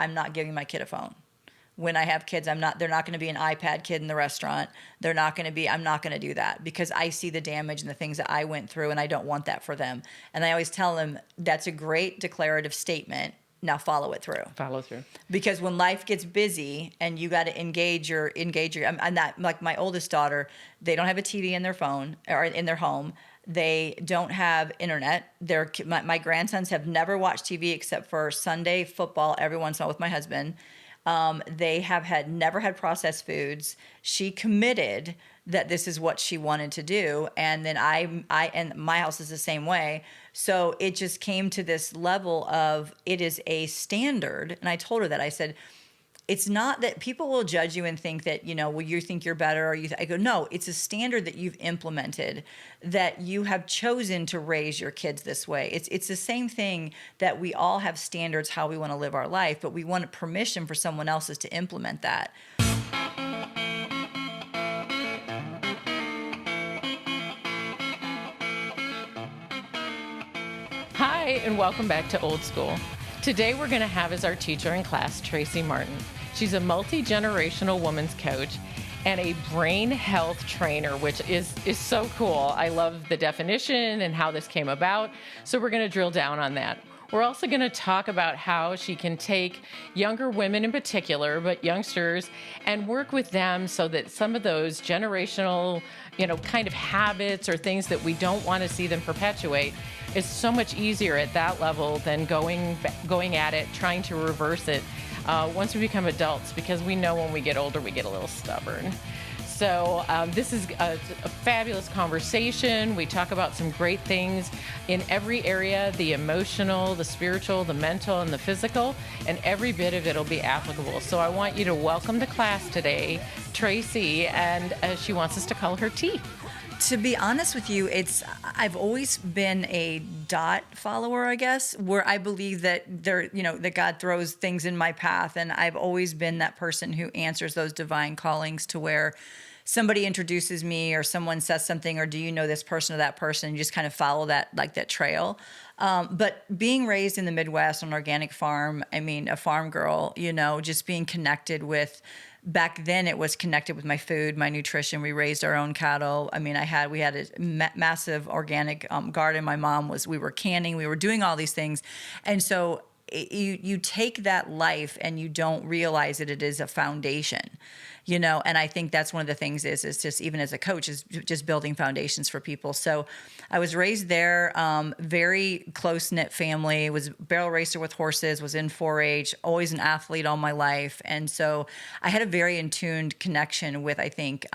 I'm not giving my kid a phone. When I have kids, they're not going to be an iPad kid in the restaurant. I'm not going to do that because I see the damage and the things that I went through, and I don't want that for them. And I always tell them that's a great declarative statement. Now follow it through. Follow through. Because when life gets busy and you got to engage your, I'm not like my oldest daughter, they don't have a TV in their phone or in their home. They don't have internet. My grandsons have never watched TV except for Sunday football every once in a while with my husband. They have never had processed foods. She committed that this is what she wanted to do. And then and my house is the same way. So it just came to this level of it is a standard. And I told her that. I said, it's not that people will judge you and think that, well, you think you're better. Or I go, no, it's a standard that you've implemented, that you have chosen to raise your kids this way. It's the same thing that we all have standards how we want to live our life, but we want permission for someone else's to implement that. Hi, and welcome back to Old School. Today we're going to have as our teacher in class, Tracey Martin. She's a multi-generational women's coach and a brain health trainer, which is so cool. I love the definition and how this came about. So we're going to drill down on that. We're also going to talk about how she can take younger women in particular, but youngsters, and work with them so that some of those generational, kind of habits or things that we don't want to see them perpetuate is so much easier at that level than going at it, trying to reverse it once we become adults, because we know when we get older, we get a little stubborn. So this is a fabulous conversation. We talk about some great things in every area, the emotional, the spiritual, the mental, and the physical, and every bit of it will be applicable. So I want you to welcome to class today, Tracey, and she wants us to call her T. To be honest with you, I've always been a dot follower, I guess, where I believe that that God throws things in my path, and I've always been that person who answers those divine callings to where somebody introduces me or someone says something, or do you know this person or that person? You just kind of follow that trail. But being raised in the Midwest on an organic farm, a farm girl, just being connected with. Back then, it was connected with my food, my nutrition. We raised our own cattle. We had a massive organic garden. My mom we were canning, we were doing all these things. And so you take that life and you don't realize that it is a foundation, and I think that's one of the things is just, even as a coach, is just building foundations for people. So I was raised there, very close-knit family, was a barrel racer with horses, was in 4-H, always an athlete all my life. And so I had a very in-tuned connection with, I think,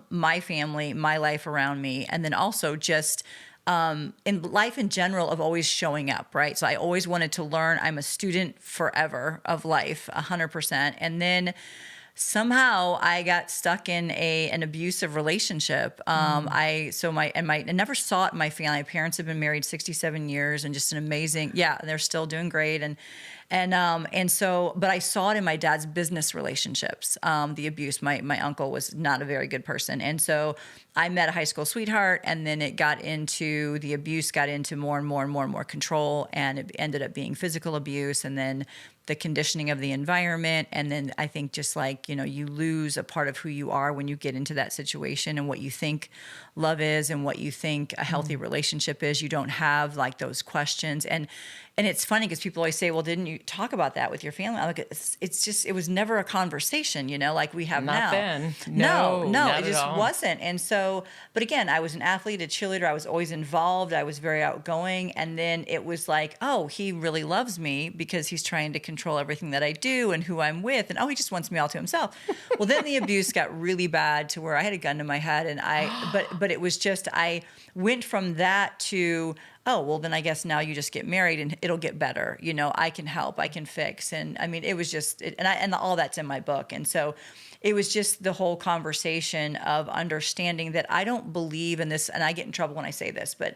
my family, my life around me, and then also just in life in general of always showing up, right? So I always wanted to learn. I'm a student forever of life, 100%. And then somehow I got stuck in an abusive relationship. I never saw it in my family. My parents have been married 67 years and just an amazing, they're still doing great. But I saw it in my dad's business relationships, the abuse. My uncle was not a very good person. And so I met a high school sweetheart, and then the abuse got into more and more and more and more control, and it ended up being physical abuse, and then the conditioning of the environment. And then I think just like, you lose a part of who you are when you get into that situation, and what you think love is and what you think a healthy relationship is. You don't have like those questions. And it's funny because people always say, well, didn't you talk about that with your family? I look at it's just, it was never a conversation, like we have now. Not then. No, not it just at all. wasn't. And so, but again, I was an athlete, a cheerleader. I was always involved. I was very outgoing. And then it was like, oh, he really loves me because he's trying to control everything that I do and who I'm with. And he just wants me all to himself. Well, then the abuse got really bad to where I had a gun to my head, and but it was just, I went from that to, oh, well, then I guess now you just get married and it'll get better. I can help, I can fix. And it was just, and all that's in my book. And so it was just the whole conversation of understanding that I don't believe in this, and I get in trouble when I say this, but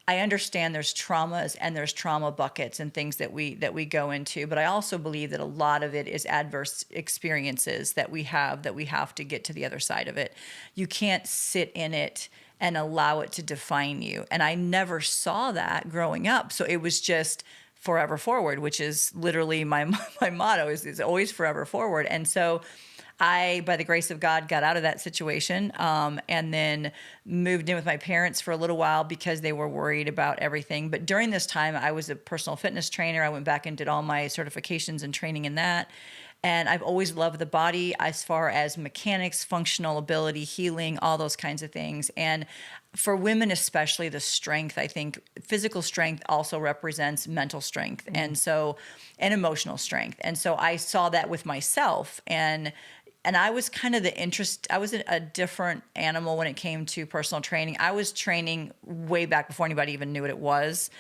I understand there's traumas and there's trauma buckets and things that we go into, but I also believe that a lot of it is adverse experiences that we have to get to the other side of it. You can't sit in it and allow it to define you. And I never saw that growing up. So it was just forever forward, which is literally my my motto is always forever forward. And so I, by the grace of God, got out of that situation, and then moved in with my parents for a little while because they were worried about everything. But during this time, I was a personal fitness trainer. I went back and did all my certifications and training in that. And I've always loved the body as far as mechanics, functional ability, healing, all those kinds of things. And for women, especially the strength, I think physical strength also represents mental strength. And so, and emotional strength. And so I saw that with myself, and I was kind of I was a different animal when it came to personal training. I was training way back before anybody even knew what it was.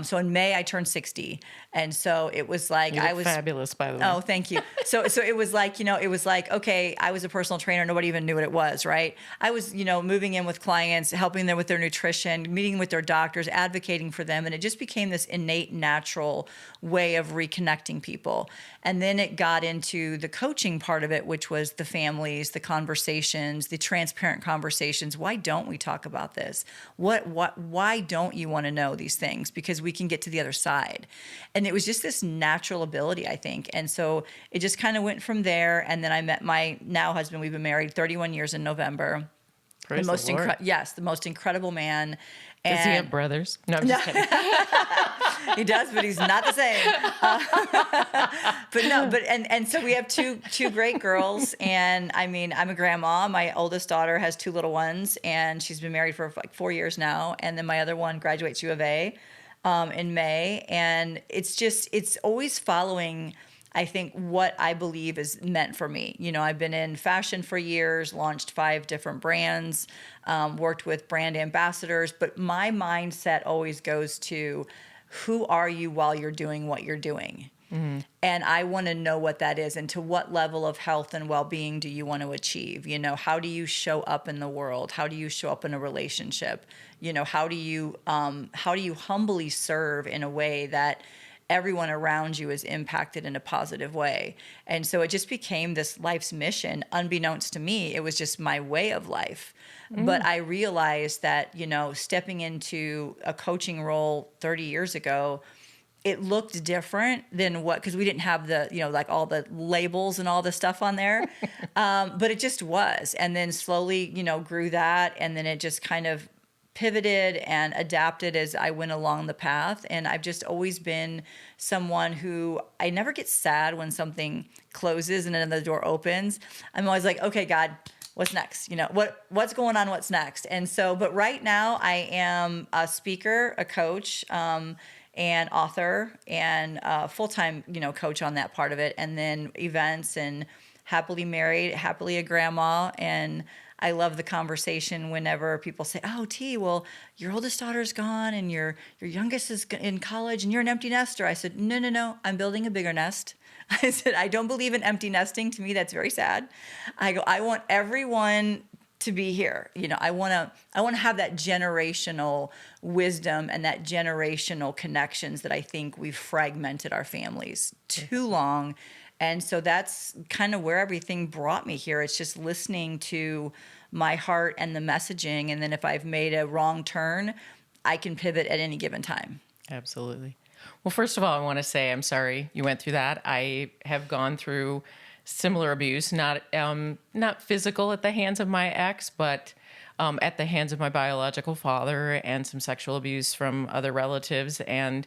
So in May, I turned 60. And so it was like, You look fabulous, by the way. Oh, thank you. So it was like, it was like, okay, I was a personal trainer. Nobody even knew what it was, right? I was, moving in with clients, helping them with their nutrition, meeting with their doctors, advocating for them. And it just became this innate, natural way of reconnecting people. And then it got into the coaching part of it, which was the families, the conversations, the transparent conversations. Why don't we talk about this? Why don't you want to know these things? Because we can get to the other side. And it was just this natural ability, I think. And so it just kind of went from there. And then I met my now husband. We've been married 31 years in November. Praise the Lord. Yes, the most incredible man. Does he have brothers? No, I'm just kidding. He does, but he's not the same. And so we have two great girls. And I mean, I'm a grandma. My oldest daughter has two little ones, and she's been married for like 4 years now. And then my other one graduates U of A in May. And it's always following, I think, what I believe is meant for me. I've been in fashion for years, launched 5 different brands, worked with brand ambassadors, but my mindset always goes to, who are you while you're doing what you're doing? Mm-hmm. And I want to know what that is, and to what level of health and well-being do you want to achieve? How do you show up in the world? How do you show up in a relationship? How do you humbly serve in a way that everyone around you is impacted in a positive way? And so it just became this life's mission. Unbeknownst to me, it was just my way of life. But I realized that, stepping into a coaching role 30 years ago, it looked different than because we didn't have the, like all the labels and all the stuff on there. But it just was. And then slowly, grew that. And then it just kind of pivoted and adapted as I went along the path. And I've just always been someone who, I never get sad when something closes and another door opens. I'm always like, okay, God, what's next? What's going on? What's next? And so, but right now I am a speaker, a coach, and author, and full-time, coach on that part of it. And then events, and happily married, happily a grandma. And I love the conversation whenever people say, oh, T, well, your oldest daughter's gone and your youngest is in college and you're an empty nester. I said, no, I'm building a bigger nest. I said, I don't believe in empty nesting. To me, that's very sad. I go, I want everyone to be here. I want to have that generational wisdom and that generational connections that I think we've fragmented our families too long. And so that's kind of where everything brought me here. It's just listening to my heart and the messaging. And then if I've made a wrong turn, I can pivot at any given time. Absolutely. Well, first of all, I want to say I'm sorry you went through that. I have gone through similar abuse, not physical at the hands of my ex, but at the hands of my biological father, and some sexual abuse from other relatives. And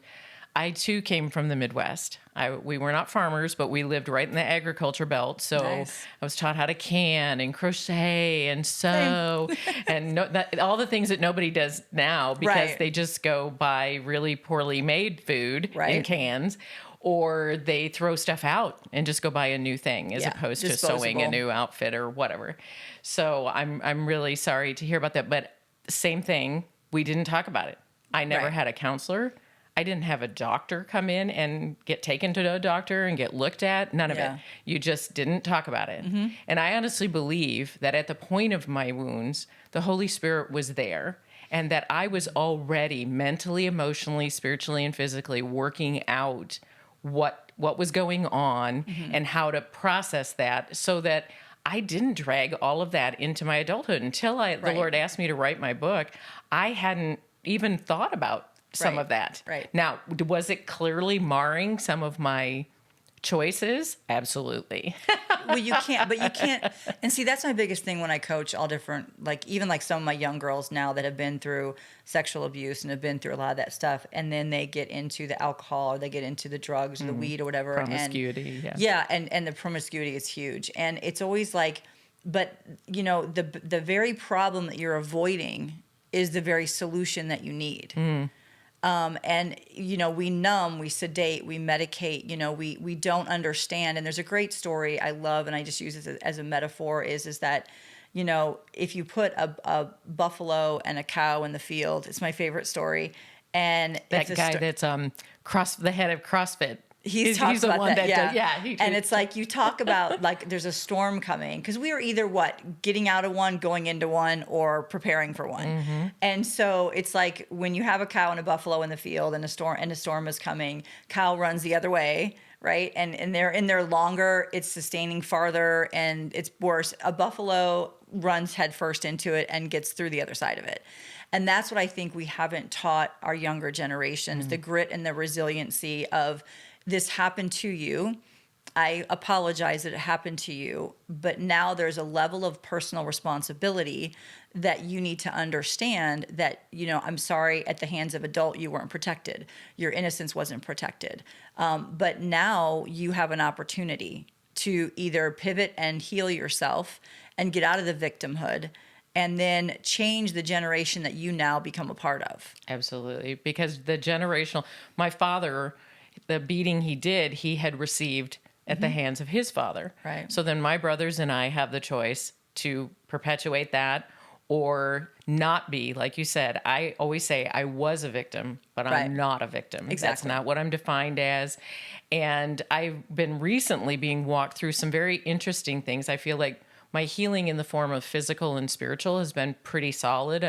I, too, came from the Midwest. We were not farmers, but we lived right in the agriculture belt. So nice. I was taught how to can and crochet and sew and all the things that nobody does now, because they just go buy really poorly made food in cans, or they throw stuff out and just go buy a new thing as opposed to sewing a new outfit or whatever. So I'm really sorry to hear about that. But same thing, we didn't talk about it. I never had a counselor. I didn't have a doctor come in and get taken to a doctor and get looked at. None of it. You just didn't talk about it. Mm-hmm. And I honestly believe that at the point of my wounds, the Holy Spirit was there, and that I was already mentally, emotionally, spiritually, and physically working out what was going on and how to process that, so that I didn't drag all of that into my adulthood until the Lord asked me to write my book. I hadn't even thought about some Right. of that. Right. Now, was it clearly marring some of my choices? Absolutely. Well, you can't, but you can't. And see, that's my biggest thing when I coach all different, like even like some of my young girls now that have been through sexual abuse and have been through a lot of that stuff. And then they get into the alcohol or they get into the drugs or the weed or whatever. Promiscuity, And, yeah. And the promiscuity is huge. And it's always like, but you know, the very problem that you're avoiding is the very solution that you need. And, you know, we numb, we sedate, we medicate, you know, we don't understand. And there's a great story I love, and I just use it as a metaphor, is that, you know, if you put a buffalo and a cow in the field, it's my favorite story. And That guy that's the head of CrossFit. He's talked the about one that, yeah. And it's like you talk about like there's a storm coming because we are either getting out of one, going into one, or preparing for one. And so it's like when you have a cow and a buffalo in the field and a storm is coming, cow runs the other way, right? And they're in there longer, it's sustaining farther, and it's worse. A buffalo runs headfirst into it and gets through the other side of it. And that's what I think we haven't taught our younger generations, the grit and the resiliency of this happened to you. I apologize that it happened to you, but now there's a level of personal responsibility that you need to understand that, you know, I'm sorry, at the hands of adult, you weren't protected. Your innocence wasn't protected. But now you have an opportunity to either pivot and heal yourself and get out of the victimhood and then change the generation that you now become a part of. Absolutely. Because my father, the beating he had received at the hands of his father. Right. So then my brothers and I have the choice to perpetuate that or not be. Like you said, I always say I was a victim, but I'm not a victim. Exactly. That's not what I'm defined as. And I've been recently being walked through some very interesting things. I feel like my healing in the form of physical and spiritual has been pretty solid.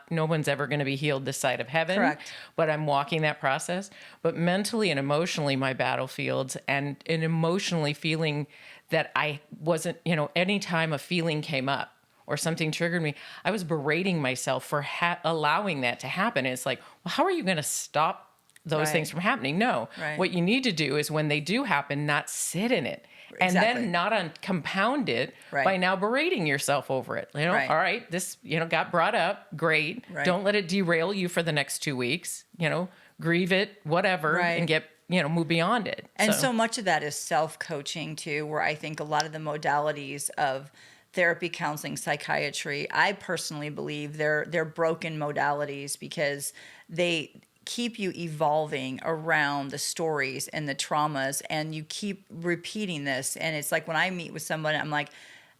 No one's ever going to be healed this side of heaven. Correct. But I'm walking that process. But mentally and emotionally, my battlefields and emotionally feeling that I wasn't, you know, anytime a feeling came up or something triggered me, I was berating myself for allowing that to happen. And it's like, well, how are you going to stop those things from happening? No. Right. What you need to do is when they do happen, not sit in it. And then not compound it by now berating yourself over it. You know, all right, this, you know, got brought up. Great. Right. Don't let it derail you for the next 2 weeks. You know, grieve it, whatever, and move beyond it. And so much of that is self-coaching too, where I think a lot of the modalities of therapy, counseling, psychiatry, I personally believe they're broken modalities because they keep you evolving around the stories and the traumas, and you keep repeating this. And it's like when I meet with someone, I'm like,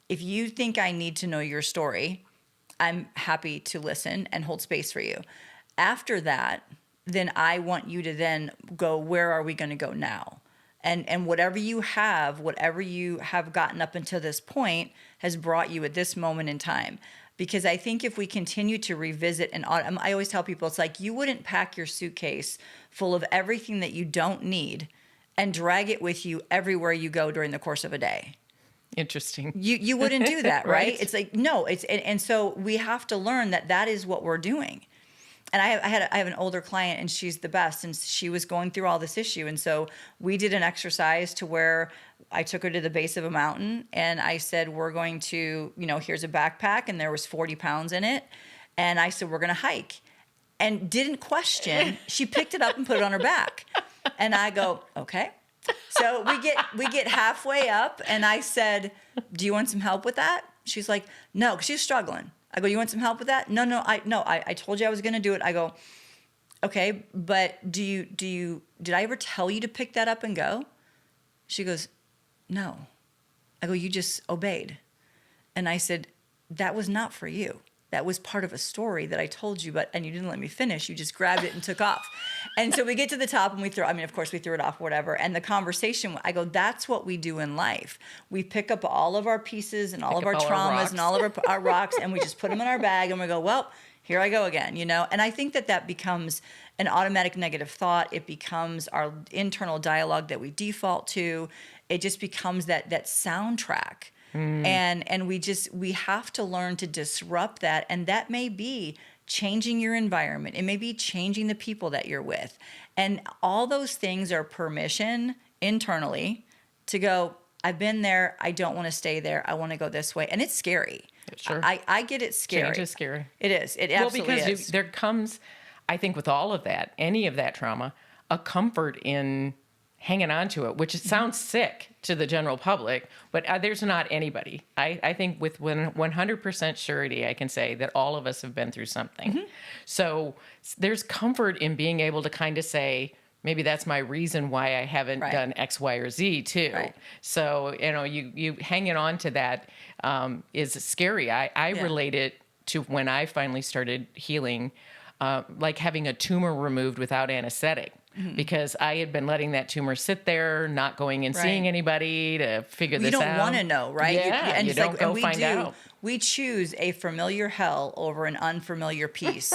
if you think I need to know your story, I'm happy to listen and hold space for you. After that, then I want you to then go, where are we going to go now? And whatever you have gotten up until this point has brought you at this moment in time. Because I think if we continue to revisit I always tell people, it's like you wouldn't pack your suitcase full of everything that you don't need and drag it with you everywhere you go during the course of a day. Interesting. You wouldn't do that, right? Right. It's like, no, and so we have to learn that is what we're doing. And I have an older client, and she's the best, and she was going through all this issue. And so we did an exercise to where I took her to the base of a mountain, and I said, we're going to, you know, here's a backpack, and there was 40 pounds in it. And I said, we're going to hike. And didn't question. She picked it up and put it on her back. And I go, okay. So we get halfway up, and I said, do you want some help with that? She's like, no, because she's struggling. I go, you want some help with that? No, I told you I was going to do it. I go, okay, but did I ever tell you to pick that up and go? She goes, no. I go, you just obeyed. And I said, that was not for you. That was part of a story that I told you, and you didn't let me finish. You just grabbed it and took off. And so we get to the top and of course we threw it off, whatever. And the conversation, I go, that's what we do in life. We pick up all of our pieces and all of our traumas and all of our rocks, and we just put them in our bag, and we go, well, here I go again, you know? And I think that becomes an automatic negative thought. It becomes our internal dialogue that we default to. It just becomes that soundtrack. And we have to learn to disrupt that. And that may be changing your environment. It may be changing the people that you're with. And all those things are permission internally to go, I've been there. I don't want to stay there. I want to go this way. And it's scary. Sure. I get it scary. Change is scary. It is. It absolutely because is. there comes, I think with all of that, any of that trauma, a comfort in hanging on to it, which sounds sick to the general public, but there's not anybody. I think with 100% surety, I can say that all of us have been through something. So there's comfort in being able to kind of say, maybe that's my reason why I haven't done X, Y, or Z too. So, you hanging on to that is scary. I relate it to when I finally started healing, like having a tumor removed without anesthetic. Because I had been letting that tumor sit there, not going and seeing anybody to figure this out. You don't want to know, right? Yeah, and you it's don't like, go and we find do. out. We choose a familiar hell over an unfamiliar peace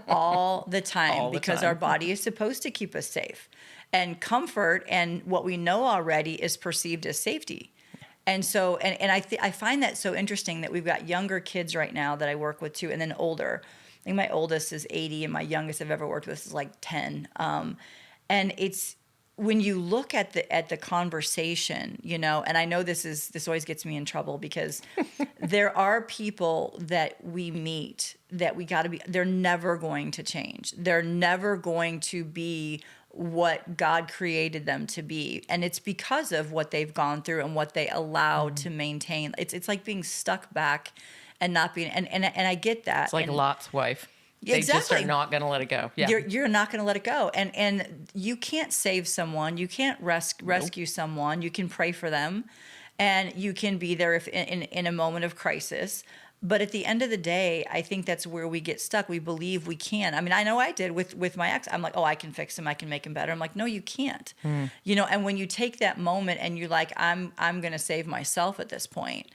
all the time because our body is supposed to keep us safe. And comfort and what we know already is perceived as safety. And so, and I find that so interesting that we've got younger kids right now that I work with too, and then older. I think my oldest is 80 and my youngest I've ever worked with is like 10. And it's when you look at the conversation, and I know this always gets me in trouble because there are people that we meet that they're never going to change. They're never going to be what God created them to be. And it's because of what they've gone through and what they allow to maintain. It's like being stuck back and not being, and I get that. It's like Lot's wife. They just are not going to let it go. Yeah. You're not going to let it go. And you can't save someone. You can't rescue someone. You can pray for them. And you can be there if in a moment of crisis. But at the end of the day, I think that's where we get stuck. We believe we can. I mean, I know I did with my ex. I'm like, oh, I can fix him. I can make him better. I'm like, no, you can't. And when you take that moment and you're like, I'm going to save myself at this point.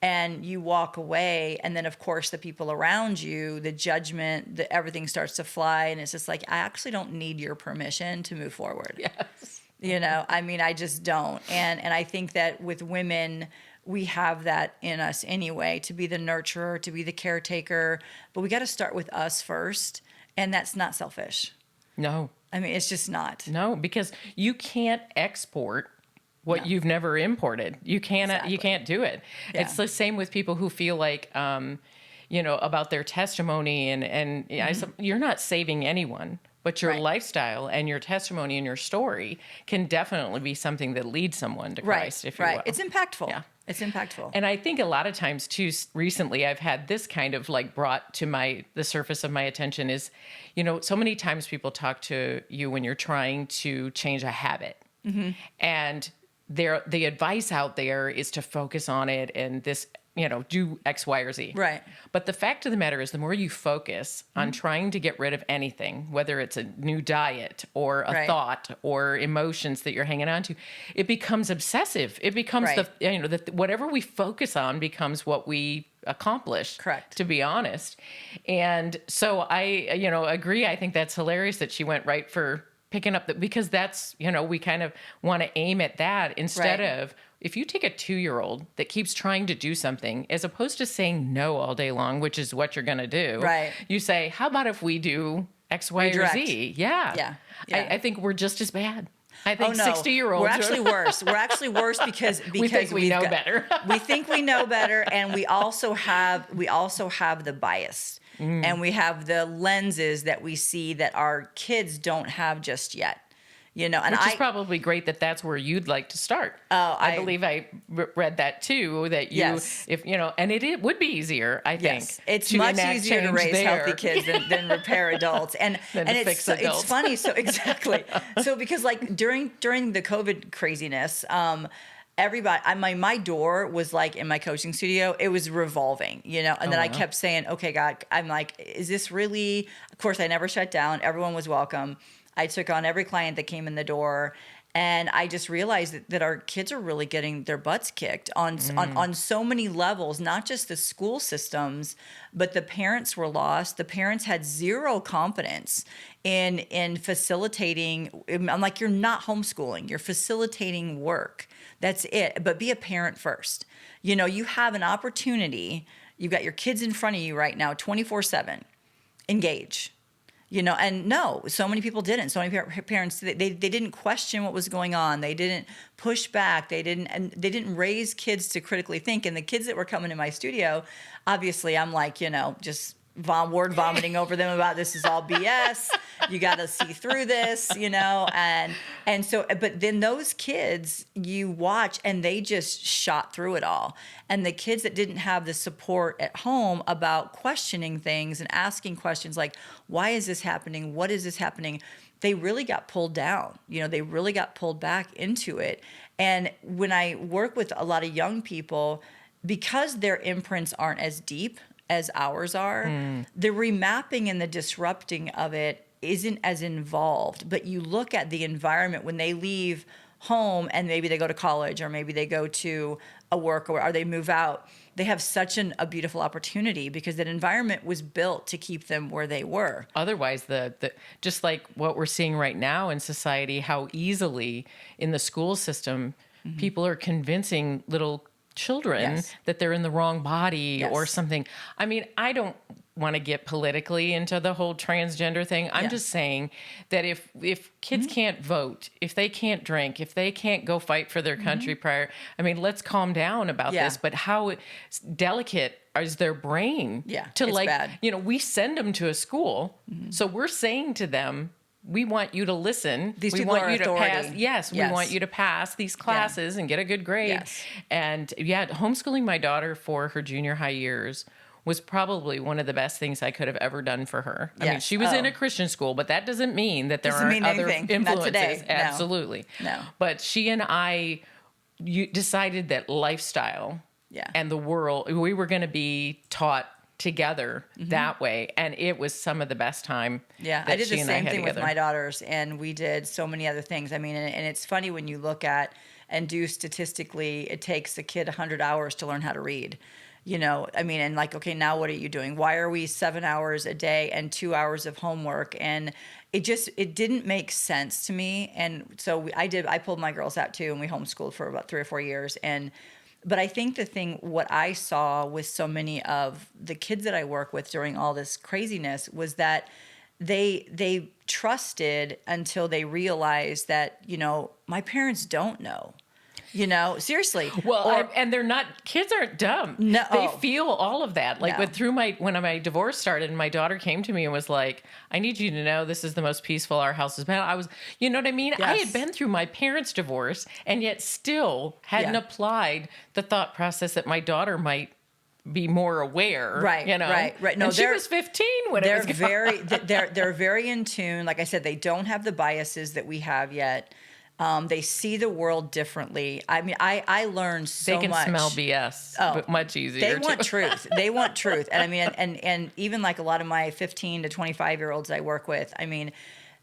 And you walk away, and then of course the people around you, the judgment, everything starts to fly, and it's just like, I actually don't need your permission to move forward. Yes. I mean, I just don't. And I think that with women, we have that in us anyway, to be the nurturer, to be the caretaker, but we got to start with us first, and that's not selfish. No. I mean, it's just not. No, because you can't export what you've never imported. You can't. You can't do it. Yeah. It's the same with people who feel like, about their testimony and you're not saving anyone, but your lifestyle and your testimony and your story can definitely be something that leads someone to Christ, if you will. It's impactful. Yeah. It's impactful. And I think a lot of times too, recently I've had this kind of like brought to the surface of my attention is, so many times people talk to you when you're trying to change a habit. And the advice out there is to focus on it and this, do X, Y, or Z. Right. But the fact of the matter is the more you focus on trying to get rid of anything, whether it's a new diet or a thought or emotions that you're hanging on to, it becomes obsessive. It becomes whatever we focus on becomes what we accomplish. Correct. To be honest. And so I, agree. I think that's hilarious that she went right for picking up because that's, we kind of want to aim at that instead of, if you take a 2-year-old that keeps trying to do something, as opposed to saying no all day long, which is what you're going to do, you say, how about if we do X, Y, or Z? Yeah. I think we're just as bad. I think 60-year-olds. We're actually worse. We're actually worse because we think we know better. We think we know better, and we also have the bias. And we have the lenses that we see that our kids don't have just yet. And which is probably great that that's where you'd like to start. I believe I read that too, that you, and it would be easier, I think. Yes, it's much easier to raise healthy kids than repair adults. And it's funny. So exactly. So because like during the COVID craziness, everybody, my door was like in my coaching studio, it was revolving, and then I kept saying, okay, God, I'm like, is this really, of course I never shut down. Everyone was welcome. I took on every client that came in the door, and I just realized that our kids are really getting their butts kicked on so many levels, not just the school systems, but the parents were lost. The parents had zero confidence in facilitating. I'm like, you're not homeschooling, you're facilitating work. That's it. But be a parent first. You have an opportunity. You've got your kids in front of you right now, 24/7. engage. And no, so many people didn't. So many parents, they didn't question what was going on. They didn't push back. They didn't raise kids to critically think. And the kids that were coming in my studio, obviously I'm like, just word vomiting over them about this is all BS. You got to see through this, and so, but then those kids you watch and they just shot through it all. And the kids that didn't have the support at home about questioning things and asking questions like, why is this happening? What is this happening? They really got pulled down. They really got pulled back into it. And when I work with a lot of young people, because their imprints aren't as deep as ours are, the remapping and the disrupting of it isn't as involved. But you look at the environment when they leave home and maybe they go to college or maybe they go to a work or they move out, they have such a beautiful opportunity because that environment was built to keep them where they were. Otherwise, the just like what we're seeing right now in society, how easily in the school system, people are convincing little children that they're in the wrong body or something. I mean, I don't want to get politically into the whole transgender thing. I'm just saying that if kids can't vote, if they can't drink, if they can't go fight for their country prior, I mean, let's calm down about this. But how delicate is their brain to like, bad. We send them to a school. So we're saying to them, we want you to listen. These we people want are you authority. to pass. Yes, we want you to pass these classes and get a good grade. Yes. And homeschooling my daughter for her junior high years was probably one of the best things I could have ever done for her. I mean, she was in a Christian school, but that doesn't mean that there aren't other influences. Not today. No. Absolutely. No. But she and I decided that lifestyle and the world, we were going to be taught together that way, and it was some of the best time. I did the same thing with my daughters, and we did so many other things. I mean, and it's funny when you look at and do statistically, it takes a kid 100 hours to learn how to read. I mean, and like, okay, now what are you doing? Why are we 7 hours a day and 2 hours of homework? And it didn't make sense to me. And so I pulled my girls out too, and we homeschooled for about 3 or 4 years. But I think what I saw with so many of the kids that I work with during all this craziness was that they trusted until they realized that, my parents don't know. Seriously. Well, and they're not, kids aren't dumb. No. They feel all of that. Like when my divorce started and my daughter came to me and was like, I need you to know this is the most peaceful our house has been. I was, you know what I mean? Yes. I had been through my parents' divorce and yet still hadn't applied the thought process that my daughter might be more aware. Right. Right. No, and she was 15 when it was they're very in tune. Like I said, they don't have the biases that we have yet. They see the world differently. I mean, I learned so much. They can smell BS, but much easier. They want truth. They want truth. And I mean, and even like a lot of my 15 to 25-year-olds I work with, I mean,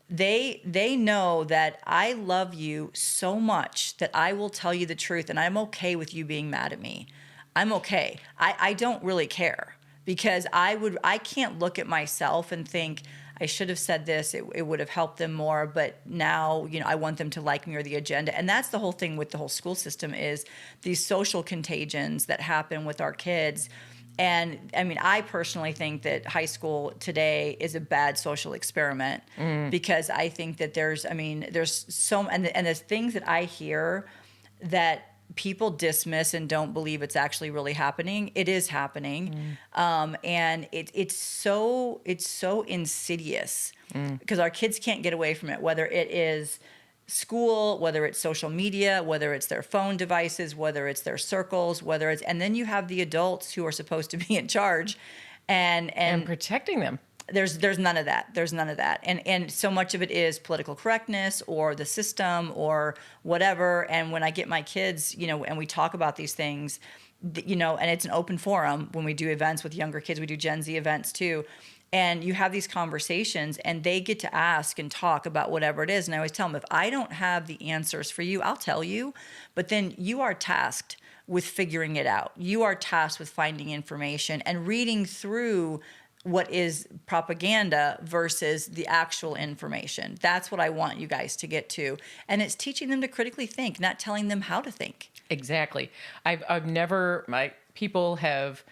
they know that I love you so much that I will tell you the truth, and I'm okay with you being mad at me. I'm okay. I don't really care because I can't look at myself and think, I should have said this, it would have helped them more, but now, I want them to like me or the agenda. And that's the whole thing with the whole school system is these social contagions that happen with our kids. And I mean, I personally think that high school today is a bad social experiment because I think that there's so, and the things that I hear that people dismiss and don't believe it's actually really happening. It is happening. And it's so insidious because our kids can't get away from it, whether it is school, whether it's social media, whether it's their phone devices, whether it's their circles, and then you have the adults who are supposed to be in charge and protecting them. There's none of that. There's none of that. And so much of it is political correctness or the system or whatever. And when I get my kids, and we talk about these things, and it's an open forum when we do events with younger kids, we do Gen Z events too. And you have these conversations and they get to ask and talk about whatever it is. And I always tell them, if I don't have the answers for you, I'll tell you, but then you are tasked with figuring it out. You are tasked with finding information and reading through what is propaganda versus the actual information. That's what I want you guys to get to. And it's teaching them to critically think, not telling them how to think. Exactly. I've never, people have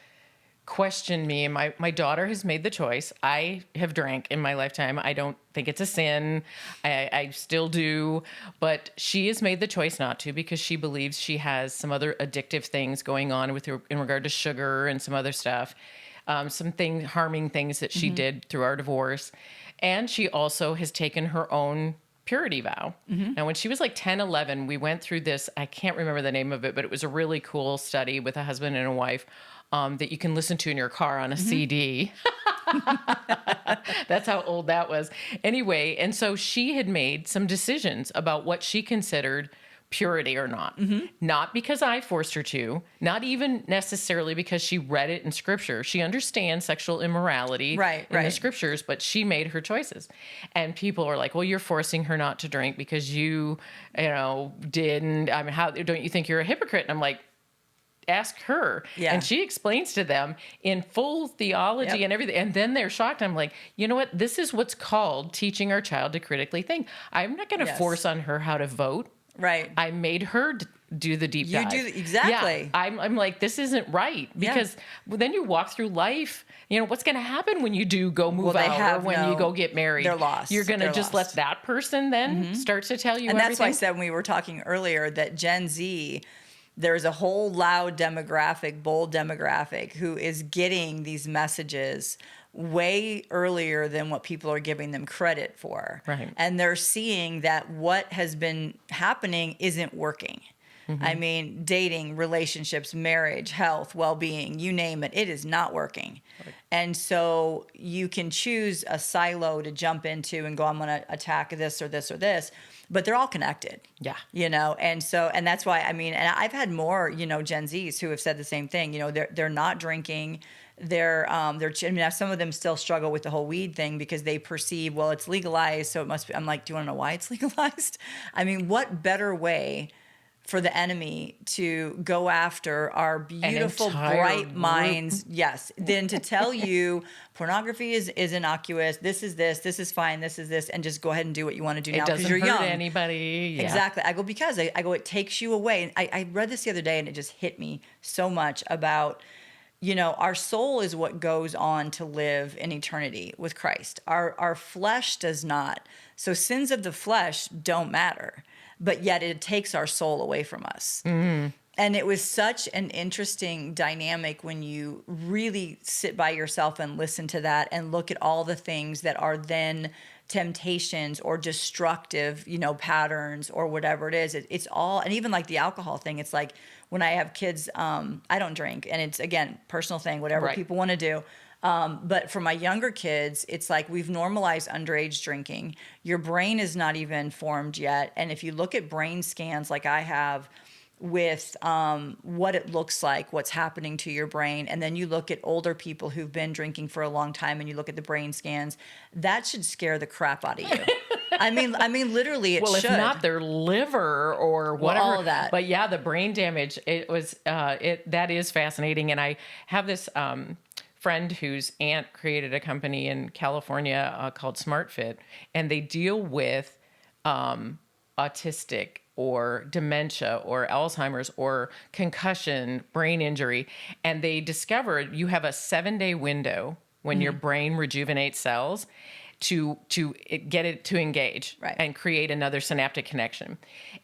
questioned me. And my daughter has made the choice. I have drank in my lifetime. I don't think it's a sin. I still do. But she has made the choice not to because she believes she has some other addictive things going on with her in regard to sugar and some other stuff. Harming things that she did through our divorce. And she also has taken her own purity vow. Now, when she was like 10, 11, we went through this, I can't remember the name of it, but it was a really cool study with a husband and a wife that you can listen to in your car on a CD. That's how old that was. Anyway, and so she had made some decisions about what she considered purity or not. Not because I forced her to, not even necessarily because she read it in scripture. She understands sexual immorality in the scriptures, but she made her choices. And people are like, well, you're forcing her not to drink because you didn't. I mean, how don't you think you're a hypocrite? And I'm like, ask her. Yeah. And she explains to them in full theology and everything. And then they're shocked. I'm like, you know what? This is what's called teaching our child to critically think. I'm not going to force on her how to vote. Right. I made her do the deep dive. Exactly. Yeah, I'm like, this isn't right because then you walk through life. What's going to happen when you do go move out or when you go get married? They're lost. You're going to just let that person then start to tell you and everything. That's why I said when we were talking earlier that Gen Z, there's a whole loud demographic, bold demographic who is getting these messages way earlier than what people are giving them credit for. Right. And they're seeing that what has been happening isn't working. I mean, dating, relationships, marriage, health, well-being, you name it, it is not working. Right. And so you can choose a silo to jump into and go, I'm going to attack this or this or this, but they're all connected. Yeah. And that's why, I mean, and I've had more, Gen Zs who have said the same thing, they're not drinking. They're some of them still struggle with the whole weed thing because they perceive, well, it's legalized, so it must be. I'm like, do you want to know why it's legalized? I mean, what better way for the enemy to go after our beautiful, bright minds, than to tell you pornography is innocuous, this is fine, this is this, and just go ahead and do what you want to do now because you're young. It doesn't hurt anybody. Yeah. Exactly. I go, it takes you away. And I read this the other day and it just hit me so much about, our soul is what goes on to live in eternity with Christ. Our flesh does not. So sins of the flesh don't matter, but yet it takes our soul away from us. Mm-hmm. And it was such an interesting dynamic when you really sit by yourself and listen to that and look at all the things that are then temptations or destructive, patterns or whatever it is. It's all, and even like the alcohol thing, it's like when I have kids, I don't drink, and it's, again, personal thing, whatever people want to do. But for my younger kids, it's like we've normalized underage drinking. Your brain is not even formed yet. And if you look at brain scans like I have with what it looks like, what's happening to your brain, and then you look at older people who've been drinking for a long time and you look at the brain scans, that should scare the crap out of you. I mean, literally, it should. Well, if not their liver or whatever. Well, all of that. But yeah, the brain damage, that is fascinating. And I have this friend whose aunt created a company in California called SmartFit, and they deal with autistic or dementia or Alzheimer's or concussion, brain injury. And they discovered you have a 7-day window when your brain rejuvenates cells to get it to engage and create another synaptic connection.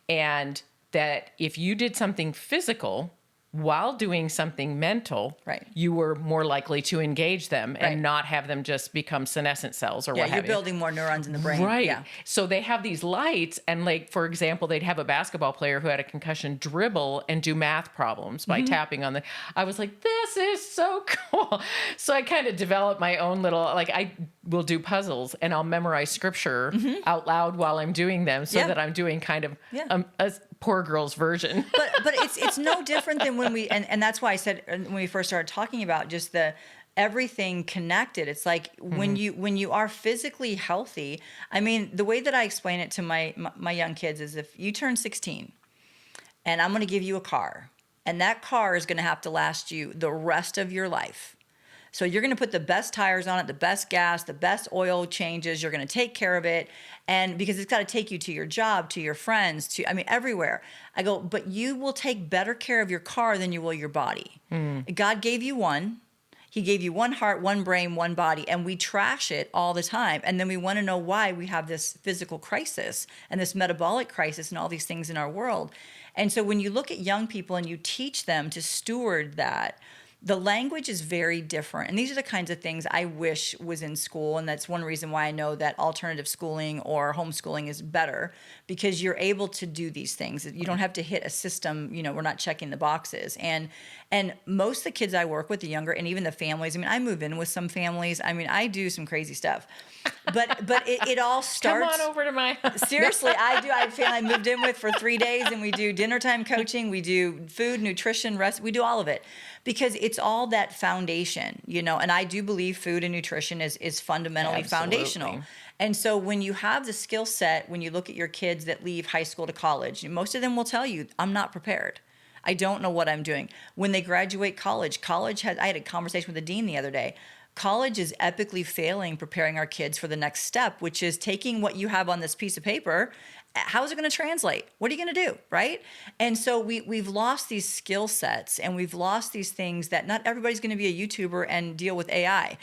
And that if you did something physical while doing something mental, you were more likely to engage them and not have them just become senescent cells or what have you. You're building more neurons in the brain. Right. Yeah. So they have these lights, and like, for example, they'd have a basketball player who had a concussion dribble and do math problems by tapping on the... I was like, this is so cool. So I kind of developed my own little... Like, I will do puzzles, and I'll memorize scripture out loud while I'm doing them so that I'm doing kind of a poor girl's version. But it's no different than when we, and that's why I said when we first started talking about just the everything connected. It's like when you are physically healthy. I mean, the way that I explain it to my young kids is if you turn 16 and I'm going to give you a car, and that car is going to have to last you the rest of your life. So you're going to put the best tires on it, the best gas, the best oil changes. You're going to take care of it. And because it's got to take you to your job, to your friends, everywhere. I go, but you will take better care of your car than you will your body. God gave you one. He gave you one heart, one brain, one body, and we trash it all the time. And then we want to know why we have this physical crisis and this metabolic crisis and all these things in our world. And so when you look at young people and you teach them to steward that, the language is very different. And these are the kinds of things I wish was in school. And that's one reason why I know that alternative schooling or homeschooling is better, because you're able to do these things. You don't have to hit a system, we're not checking the boxes. And most of the kids I work with, the younger, and even the families, I move in with some families. I do some crazy stuff. But it all starts. Come on over to my house. Seriously, I do. I have a family I moved in with for 3 days, and we do dinner time coaching. We do food, nutrition, rest. We do all of it because it's all that foundation, and I do believe food and nutrition is fundamentally foundational. And so when you have the skill set, when you look at your kids that leave high school to college, most of them will tell you, I'm not prepared. I don't know what I'm doing. When they graduate college I had a conversation with the dean the other day. College is epically failing preparing our kids for the next step, which is taking what you have on this piece of paper. How is it going to translate? What are you going to do, right? And so we've lost these skill sets, and we've lost these things that not everybody's going to be a YouTuber and deal with AI.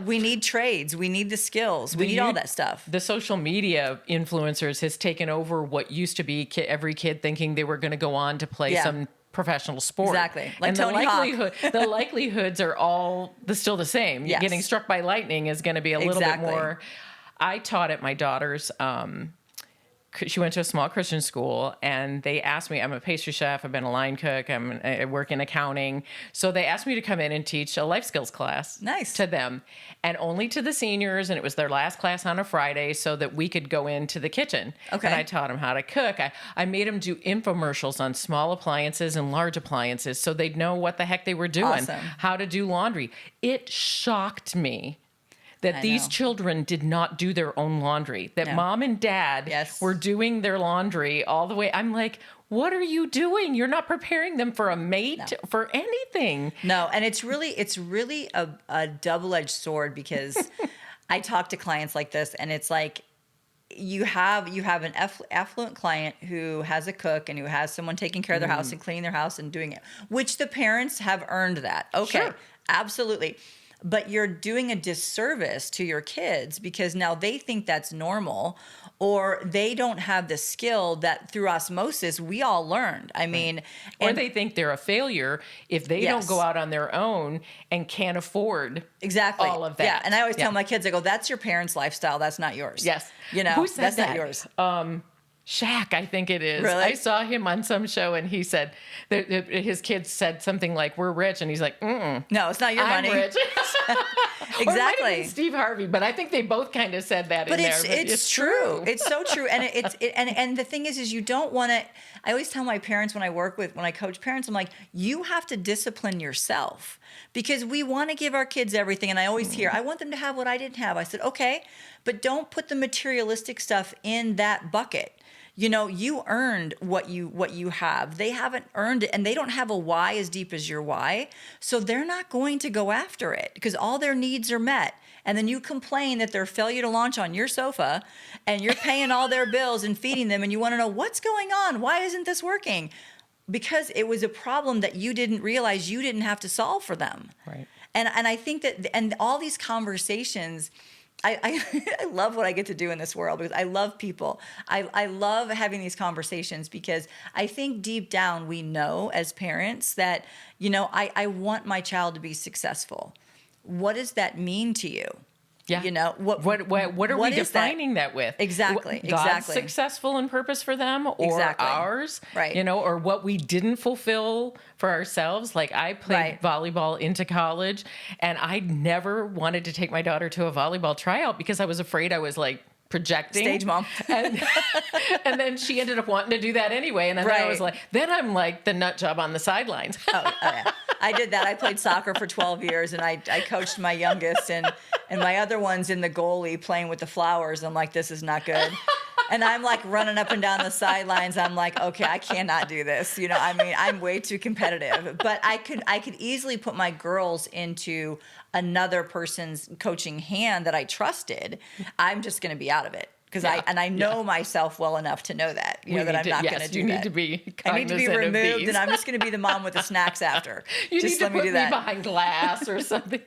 We need trades. We need the skills. We need all that stuff. The social media influencers has taken over what used to be every kid thinking they were going to go on to play some professional sport. Exactly. Like and Tony Hawk. The likelihoods are all still the same. Yes. Getting struck by lightning is going to be a little bit more. I taught at my daughter's, she went to a small Christian school, and they asked me, I'm a pastry chef, I've been a line cook, I work in accounting. So they asked me to come in and teach a life skills class to them, and only to the seniors. And it was their last class on a Friday so that we could go into the kitchen. Okay. And I taught them how to cook. I made them do infomercials on small appliances and large appliances so they'd know what the heck they were doing, how to do laundry. It shocked me that these children did not do their own laundry, that mom and dad were doing their laundry all the way. I'm like, what are you doing? You're not preparing them for a mate, for anything. No, and it's really a double-edged sword, because I talk to clients like this, and it's like, you have an affluent client who has a cook and who has someone taking care of their house and cleaning their house and doing it, which the parents have earned that. Okay, sure. Absolutely. But you're doing a disservice to your kids, because now they think that's normal, or they don't have the skill that through osmosis we all learned. Or they think they're a failure if they don't go out on their own and can't afford all of that. Yeah, and I always tell my kids, I go, that's your parent's lifestyle, that's not yours. Yes. Who said that's not yours. Shaq, I think it is. Really? I saw him on some show, and he said that his kids said something like, "We're rich," and he's like, "Mm-mm, no, it's not your money." I'm rich. Exactly. Or it might have been Steve Harvey, but I think they both kind of said that in there. But it's true. It's so true. And and the thing is you don't want to. I always tell my parents when I coach parents, I'm like, you have to discipline yourself, because we want to give our kids everything. And I always hear, I want them to have what I didn't have. I said, okay, but don't put the materialistic stuff in that bucket. You earned what you have. They haven't earned it, and they don't have a why as deep as your why. So they're not going to go after it, because all their needs are met. And then you complain that they're failure to launch on your sofa, and you're paying all their bills and feeding them, and you want to know what's going on. Why isn't this working? Because it was a problem that you didn't realize you didn't have to solve for them. Right. And I think that, and all these conversations, I love what I get to do in this world, because I love people. I love having these conversations, because I think deep down we know as parents that, I want my child to be successful. What does that mean to you? Yeah. What are we defining that with? Exactly. God's successful in purpose for them, or ours? Right. Or what we didn't fulfill for ourselves. Like, I played volleyball into college, and I never wanted to take my daughter to a volleyball tryout because I was afraid I was like projecting. Stage mom. And then she ended up wanting to do that anyway. And then I was like, I'm like the nut job on the sidelines. Oh, yeah. I did that. I played soccer for 12 years, and I coached my youngest, and my other one's in the goalie playing with the flowers. I'm like, this is not good. And I'm like running up and down the sidelines. I'm like, okay, I cannot do this. I'm way too competitive. But I could easily put my girls into another person's coaching hand that I trusted. I'm just going to be out of it, because Yeah. I know myself well enough to know that, that I'm not going to do you that. need to be I need to be cognizant of removed, these. and I'm just going to be the mom with the snacks after. You just need let to me put do me that. behind glass or something.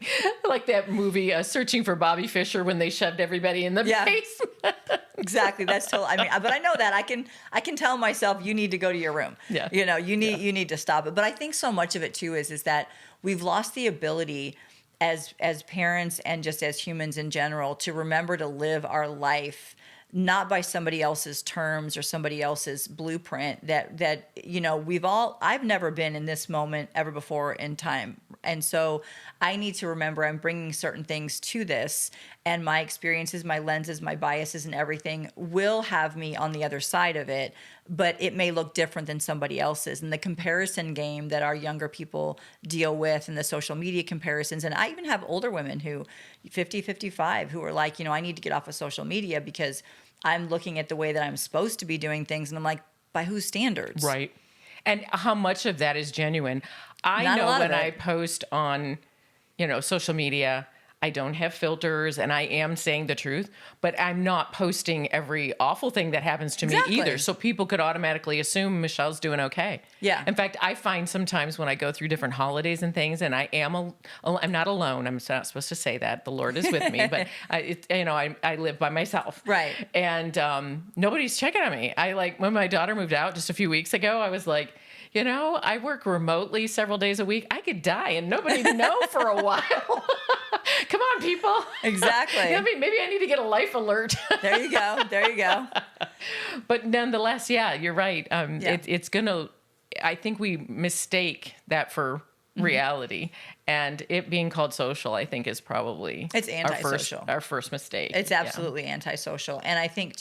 Like that movie, Searching for Bobby Fischer, when they shoved everybody in the basement. Exactly. That's totally. I mean, but I know that I can tell myself, you need to go to your room. Yeah. You need to stop it. But I think so much of it too is that we've lost the ability as parents and just as humans in general to remember to live our life not by somebody else's terms or somebody else's blueprint. That I've never been in this moment ever before in time, and so I need to remember I'm bringing certain things to this, and my experiences, my lenses, my biases, and everything will have me on the other side of it, but it may look different than somebody else's. And the comparison game that our younger people deal with, and the social media comparisons, and I even have older women who 50, 55 who are like, I need to get off of social media because I'm looking at the way that I'm supposed to be doing things, and I'm like, by whose standards? Right. And how much of that is genuine? I Not a know lot when of it. I post on, social media, I don't have filters and I am saying the truth, but I'm not posting every awful thing that happens to me either. So people could automatically assume Michelle's doing okay. Yeah. In fact, I find sometimes when I go through different holidays and things, and I'm not alone. I'm not supposed to say that. The Lord is with me, but I live by myself. Right. And nobody's checking on me. When my daughter moved out just a few weeks ago, I was like, I work remotely several days a week. I could die and nobody would know for a while. Come on, people. Exactly. Maybe I need to get a life alert. There you go. But nonetheless, yeah, you're right. It's going to, I think we mistake that for reality, and it being called social, I think, is probably it's antisocial. Our first mistake. It's absolutely antisocial. And I think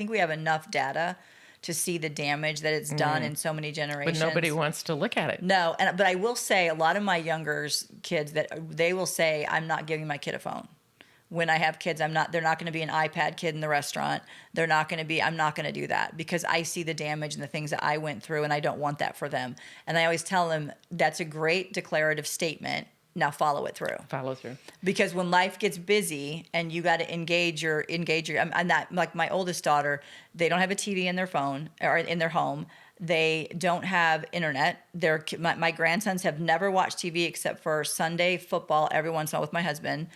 we have enough data to see the damage that it's done in so many generations. But nobody wants to look at it. No, but I will say a lot of my younger kids that they will say, I'm not giving my kid a phone. When I have kids, they're not going to be an iPad kid in the restaurant. I'm not going to do that because I see the damage and the things that I went through, and I don't want that for them. And I always tell them that's a great declarative statement. Now follow it through. Because when life gets busy and you got to engage your, I'm not, like my oldest daughter, they don't have a TV in their phone or in their home. They don't have internet. My grandsons have never watched TV except for Sunday football every once in a while with my husband.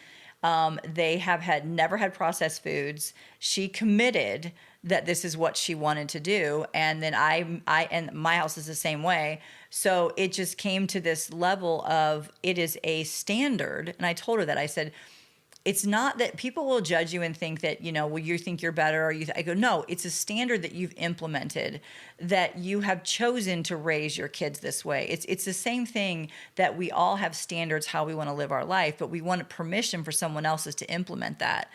They have never had processed foods. She committed that this is what she wanted to do. And then and my house is the same way. So it just came to this level of, it is a standard. And I told her that. I said, it's not that people will judge you and think that, you think you're better, or I go, no, it's a standard that you've implemented, that you have chosen to raise your kids this way. It's the same thing that we all have standards how we want to live our life, but we want permission for someone else's to implement that.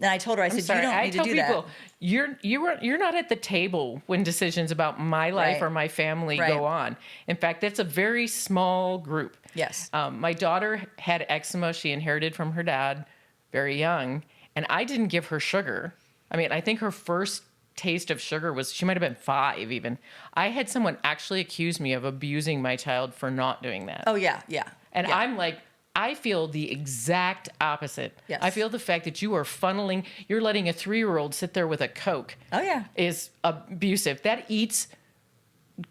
And I told her, I said, you don't need to do that. You're not at the table when decisions about my life or my family go on. In fact, that's a very small group. Yes. My daughter had eczema. She inherited from her dad very young. And I didn't give her sugar. I mean, I think her first taste of sugar she might have been 5 even. I had someone actually accuse me of abusing my child for not doing that. Oh, yeah, yeah. And I'm like, I feel the exact opposite. Yes. I feel the fact that you're letting a 3-year-old sit there with a Coke. Oh, yeah. Is abusive. That eats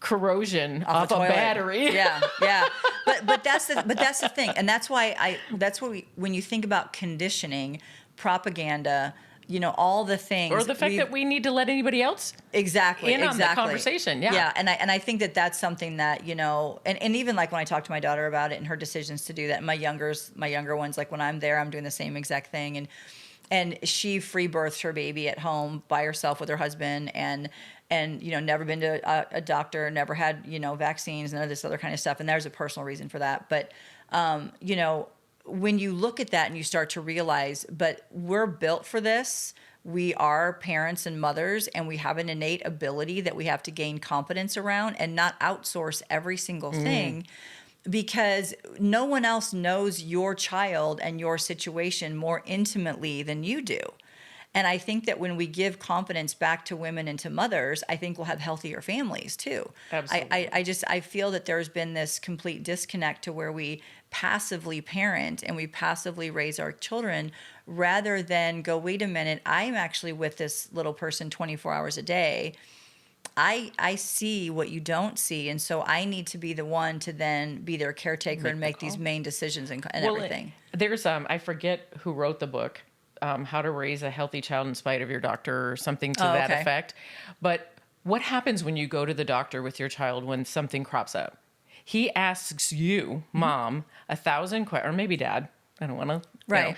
corrosion off a toilet. Battery. Yeah. But that's the thing. And that's why when you think about conditioning, propaganda, all the things. Or the fact that we need to let anybody else on the conversation. Yeah. Yeah. And I think that's something that, and even like when I talk to my daughter about it and her decisions to do that, my younger ones, like when I'm there, I'm doing the same exact thing. And she free birthed her baby at home by herself with her husband and never been to a doctor, never had, vaccines, none of this other kind of stuff. And there's a personal reason for that. But, when you look at that and you start to realize, but we're built for this. We are parents and mothers, and we have an innate ability that we have to gain confidence around and not outsource every single thing, because no one else knows your child and your situation more intimately than you do. And I think that when we give confidence back to women and to mothers, I think we'll have healthier families too. Absolutely. I feel that there's been this complete disconnect to where we passively parent and we passively raise our children rather than go, wait a minute, I'm actually with this little person 24 hours a day. I see what you don't see, and so I need to be the one to then be their caretaker and make these main decisions and everything. There's I forget who wrote the book, How to Raise a Healthy Child in Spite of Your Doctor or something to that effect. But what happens when you go to the doctor with your child when something crops up? He asks you, mom, 1,000 questions, or maybe dad. I don't want to. Right.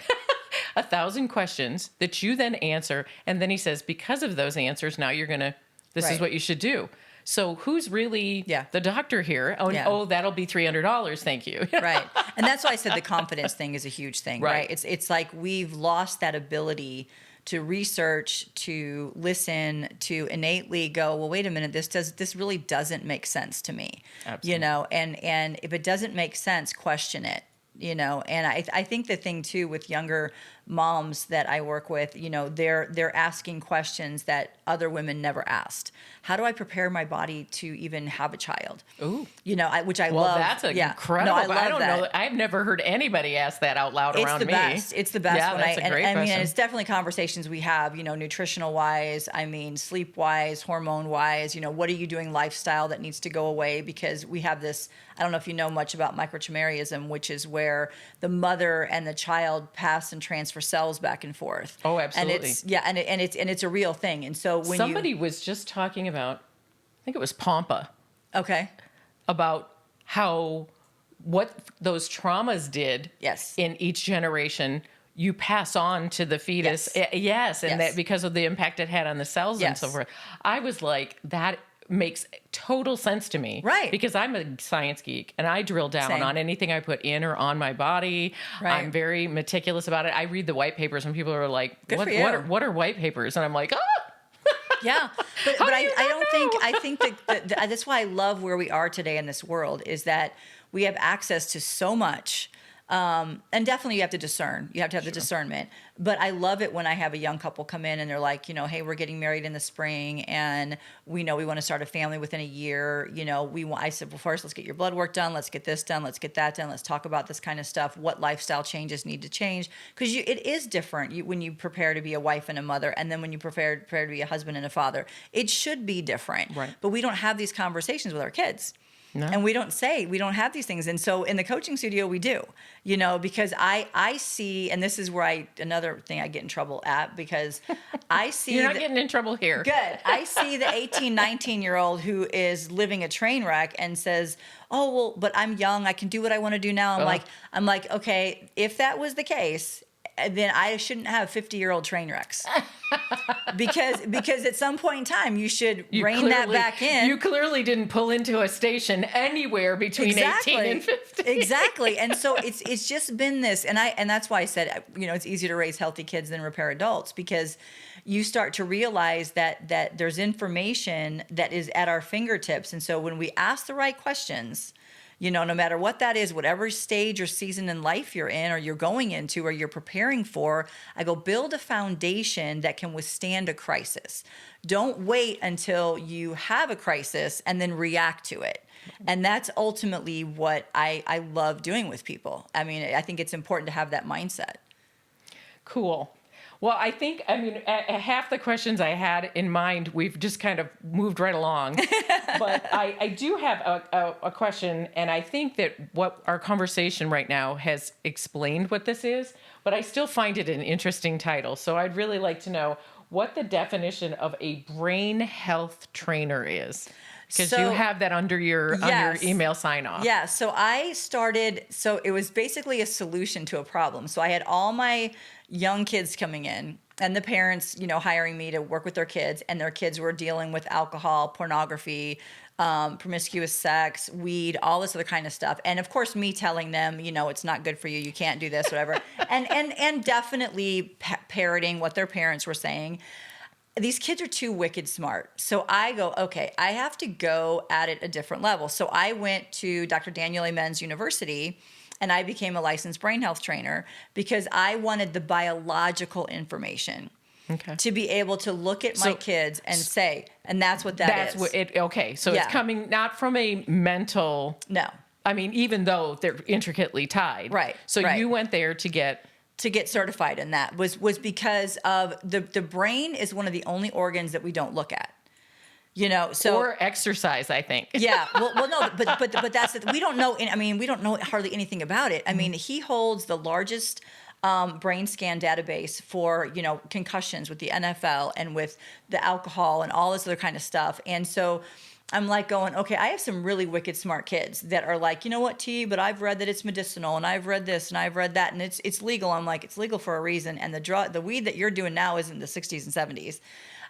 1,000 questions that you then answer, and then he says, because of those answers, now you're gonna. This is what you should do. So who's really the doctor here? Oh, that'll be $300. Thank you. Right. And that's why I said the confidence thing is a huge thing, right? It's like we've lost that ability to research, to listen, to innately go, well, wait a minute, this really doesn't make sense to me. Absolutely. You know, and if it doesn't make sense, question it. You know, and I think the thing too with younger moms that I work with, you know, they're asking questions that other women never asked. How do I prepare my body to even have a child? Ooh, you know, which I love. Well, that's incredible. No, I love I don't that. know. I've never heard anybody ask that out loud around me. It's the best. Yeah, that's a great question. I mean, it's definitely conversations we have, you know, nutritional wise, I mean, sleep wise, hormone wise, you know, what are you doing lifestyle that needs to go away? Because we have this, I don't know if you know much about microchimerism, which is where the mother and the child pass and transfer cells back and forth. Oh, absolutely. And it's a real thing. And so when somebody was just talking about, I think it was Pampa. Okay. About what those traumas did in each generation, you pass on to the fetus. Yes. That because of the impact it had on the cells and so forth. I was like, that makes total sense to me. Right. Because I'm a science geek and I drill down on anything I put in or on my body. Right. I'm very meticulous about it. I read the white papers and people are like, what are white papers? And I'm like, yeah, but I think that that's why I love where we are today in this world is that we have access to so much. And definitely you have to discern. You have to have the discernment. But I love it when I have a young couple come in and they're like, you know, hey, we're getting married in the spring and we know we want to start a family within a year. You know, I said, well, first let's get your blood work done. Let's get this done. Let's get that done. Let's talk about this kind of stuff. What lifestyle changes need to change? Because it is different when you prepare to be a wife and a mother. And then when you prepare to be a husband and a father, it should be different. Right. But we don't have these conversations with our kids. No. And we don't have these things. And so in the coaching studio, we do, you know, because I see, and this is where another thing I get in trouble at, because I see. You're not getting in trouble here. Good. I see the 18, 19-year-old who is living a train wreck and says, oh, well, but I'm young. I can do what I want to do now. I'm like, okay, if that was the case, then I shouldn't have 50-year-old train wrecks. because at some point in time you should rein that back in. You clearly didn't pull into a station anywhere between 18 and 50. Exactly. And so it's just been this, and that's why I said, you know, it's easier to raise healthy kids than repair adults, because you start to realize that there's information that is at our fingertips. And so when we ask the right questions, you know, no matter what that is, whatever stage or season in life you're in or you're going into or you're preparing for, I go build a foundation that can withstand a crisis. Don't wait until you have a crisis and then react to it. And that's ultimately what I love doing with people. I mean, I think it's important to have that mindset. Cool. Well, I think, half the questions I had in mind, we've just kind of moved right along. But I do have a question, and I think that what our conversation right now has explained what this is, but I still find it an interesting title. So I'd really like to know what the definition of a brain health trainer is. Because you have that under your email sign off. Yeah. So it was basically a solution to a problem. So I had all my young kids coming in and the parents, you know, hiring me to work with their kids, and their kids were dealing with alcohol, pornography, promiscuous sex, weed, all this other kind of stuff. And of course, me telling them, you know, it's not good for you. You can't do this, whatever. and definitely parroting what their parents were saying. These kids are too wicked smart. So I go, okay, I have to go at it a different level. So I went to Dr. Daniel Amen's University and I became a licensed brain health trainer because I wanted the biological information. Okay. to be able to look at my kids and say, and that's what that is. Okay. So it's coming not from a mental. No. I mean, even though they're intricately tied. Right. So right. you went there to get certified in that was because of the brain is one of the only organs that we don't look at. So or exercise, I think. Yeah. Well, no, but that's we don't know. I mean, we don't know hardly anything about it. I mean, he holds the largest brain scan database for concussions with the NFL and with the alcohol and all this other kind of stuff. And so I'm like going, okay, I have some really wicked smart kids that are like, you know what, T, but I've read that it's medicinal and I've read this and I've read that and it's legal. I'm like, it's legal for a reason. And the weed that you're doing now isn't the 60s and 70s.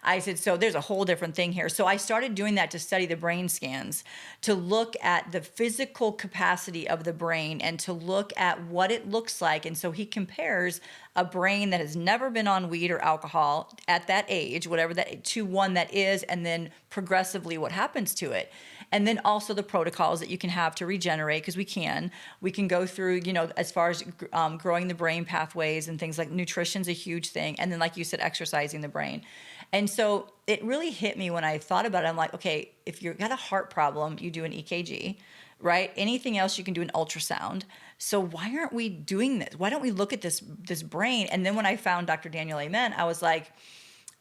I said, so there's a whole different thing here. So I started doing that to study the brain scans, to look at the physical capacity of the brain and to look at what it looks like. And so he compares a brain that has never been on weed or alcohol at that age, whatever that, to one that is, and then progressively what happens to it. And then also the protocols that you can have to regenerate, because we can go through, as far as growing the brain pathways and things like nutrition's a huge thing. And then, like you said, exercising the brain. And so it really hit me when I thought about it. I'm like, okay, if you've got a heart problem, you do an EKG, right? Anything else, you can do an ultrasound. So why aren't we doing this? Why don't we look at this brain? And then when I found Dr. Daniel Amen, I was like,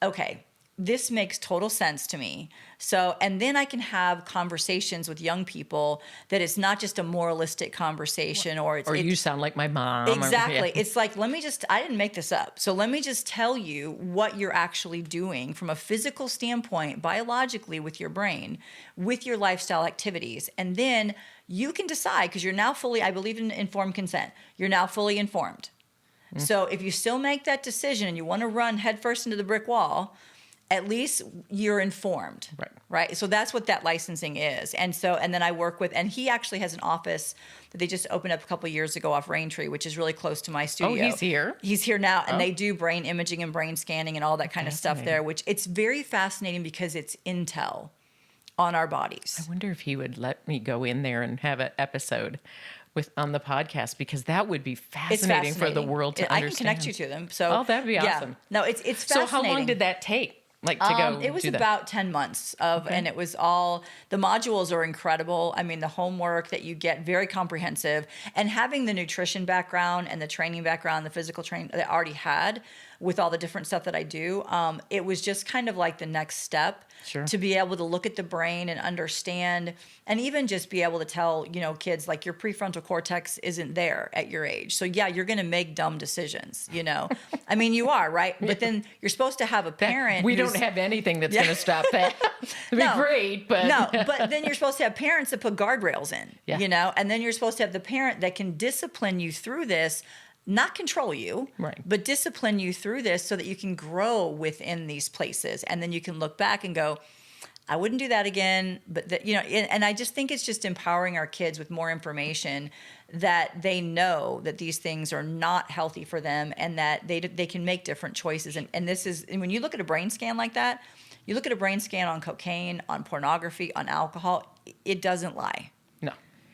okay, this makes total sense to me. So, and then I can have conversations with young people that it's not just a moralistic conversation or you sound like my mom. Exactly. It's like, I didn't make this up. So let me just tell you what you're actually doing from a physical standpoint, biologically with your brain, with your lifestyle activities. And then you can decide, because you're now fully, I believe in informed consent. You're now fully informed. Mm-hmm. So if you still make that decision and you want to run headfirst into the brick wall, at least you're informed, right? So that's what that licensing is. And then I work with, and he actually has an office that they just opened up a couple of years ago off Raintree, which is really close to my studio. Oh, he's here? He's here now, and they do brain imaging and brain scanning and all that kind of stuff there, which it's very fascinating because it's intel on our bodies. I wonder if he would let me go in there and have an episode on the podcast, because that would be fascinating for the world to understand. I can connect you to them. So, that'd be awesome. No, it's fascinating. So how long did that take? Like to go it was do that? about 10 months and it was all, the modules are incredible. I mean, the homework that you get, very comprehensive, and having the nutrition background and the training background, the physical training that I already had with all the different stuff that I do, it was just kind of like the next step to be able to look at the brain and understand, and even just be able to tell, kids, like, your prefrontal cortex isn't there at your age. So yeah, you're going to make dumb decisions, I mean, you are, right? But then you're supposed to have a parent. We don't have anything that's going to stop that. It'd be great, but. No, but then you're supposed to have parents that put guardrails in, and then you're supposed to have the parent that can discipline you through this, not control you, but discipline you through this so that you can grow within these places. And then you can look back and go, I wouldn't do that again. But and I just think it's just empowering our kids with more information, that they know that these things are not healthy for them and that they can make different choices. And this is, and when you look at a brain scan like that, you look at a brain scan on cocaine, on pornography, on alcohol, it doesn't lie.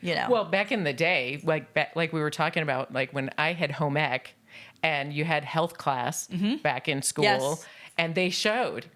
No. Well, back in the day, like we were talking about, like when I had home ec and you had health class back in school, and they showed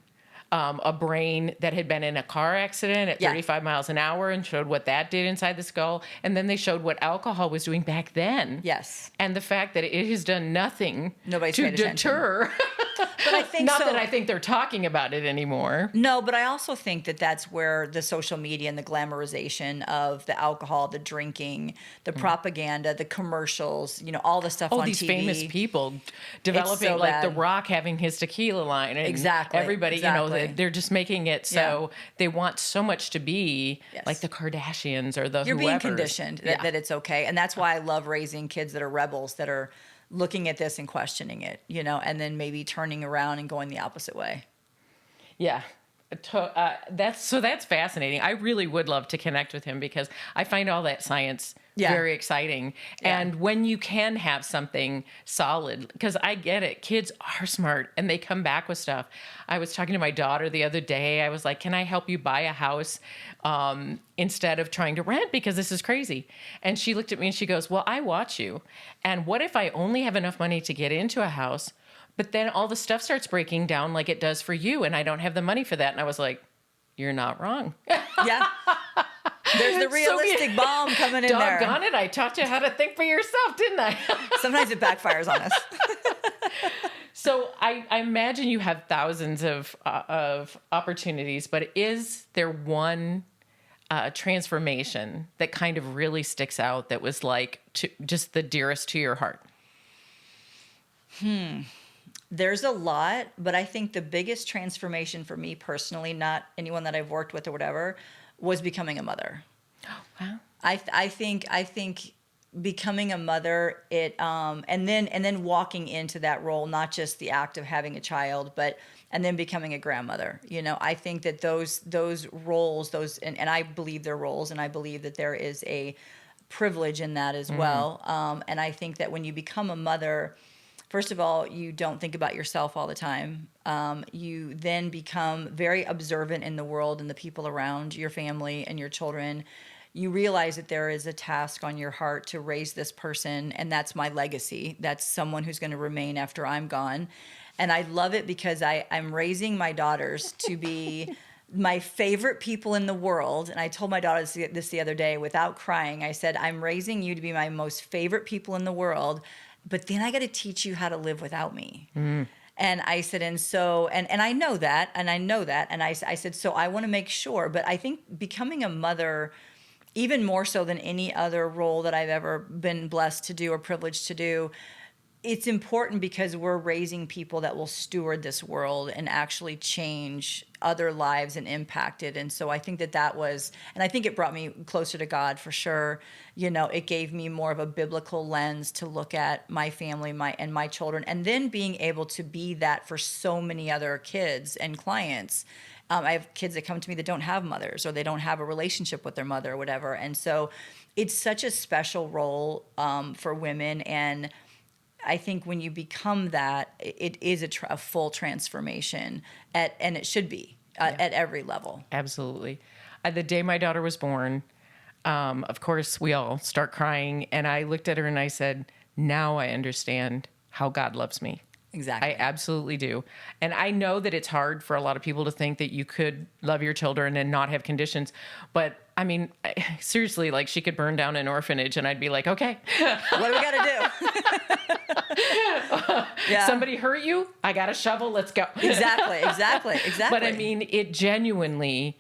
a brain that had been in a car accident at 35 miles an hour and showed what that did inside the skull. And then they showed what alcohol was doing back then. Yes. And the fact that it has done nothing to deter. But I think Not that I think they're talking about it anymore. No, but I also think that that's where the social media and the glamorization of the alcohol, the drinking, the propaganda, the commercials, all the stuff on TV. These famous people developing, so like bad. The Rock having his tequila line. And Exactly. everybody, they're just making it so they want so much to be like the Kardashians or the You're whoever. being conditioned that it's okay. And that's why I love raising kids that are rebels, that are looking at this and questioning it, and then maybe turning around and going the opposite way. Yeah. That's fascinating. I really would love to connect with him because I find all that science very exciting. Yeah. And when you can have something solid, because I get it, kids are smart and they come back with stuff. I was talking to my daughter the other day. I was like, can I help you buy a house instead of trying to rent, because this is crazy? And she looked at me and she goes, well, I watch you. And what if I only have enough money to get into a house, But then all the stuff starts breaking down like it does for you, and I don't have the money for that. And I was like, you're not wrong. Yeah. There's the realistic bomb coming in there. Doggone it, I taught you how to think for yourself, didn't I? Sometimes it backfires on us. So I imagine you have thousands of opportunities, but is there one transformation that kind of really sticks out that was like just the dearest to your heart? There's a lot, but I think the biggest transformation for me personally, not anyone that I've worked with or whatever, was becoming a mother. Oh, wow. I think becoming a mother, and then walking into that role, not just the act of having a child, and then becoming a grandmother. I think that those roles, and I believe they're roles, and I believe that there is a privilege in that as well. And I think that when you become a mother, first of all, you don't think about yourself all the time. You then become very observant in the world and the people around your family and your children. You realize that there is a task on your heart to raise this person, and that's my legacy. That's someone who's going to remain after I'm gone. And I love it because I'm raising my daughters to be my favorite people in the world. And I told my daughter this the other day without crying. I said, I'm raising you to be my most favorite people in the world, but then I got to teach you how to live without me. And I said, and I know that, and I said, so I want to make sure. But I think becoming a mother, even more so than any other role that I've ever been blessed to do or privileged to do, it's important because we're raising people that will steward this world and actually change other lives and impact it. And so I think that was, and I think it brought me closer to God for sure. It gave me more of a biblical lens to look at my family, my children, and then being able to be that for so many other kids and clients. I have kids that come to me that don't have mothers, or they don't have a relationship with their mother or whatever. And so it's such a special role for women. And I think when you become that, it is a full transformation, and it should be at every level. Absolutely. The day my daughter was born, of course, we all start crying. And I looked at her and I said, now I understand how God loves me. Exactly. I absolutely do. And I know that it's hard for a lot of people to think that you could love your children and not have conditions. But I mean, seriously, like she could burn down an orphanage and I'd be like, okay. What do we got to do? Yeah. Somebody hurt you? I got a shovel. Let's go. Exactly. But I mean, it genuinely,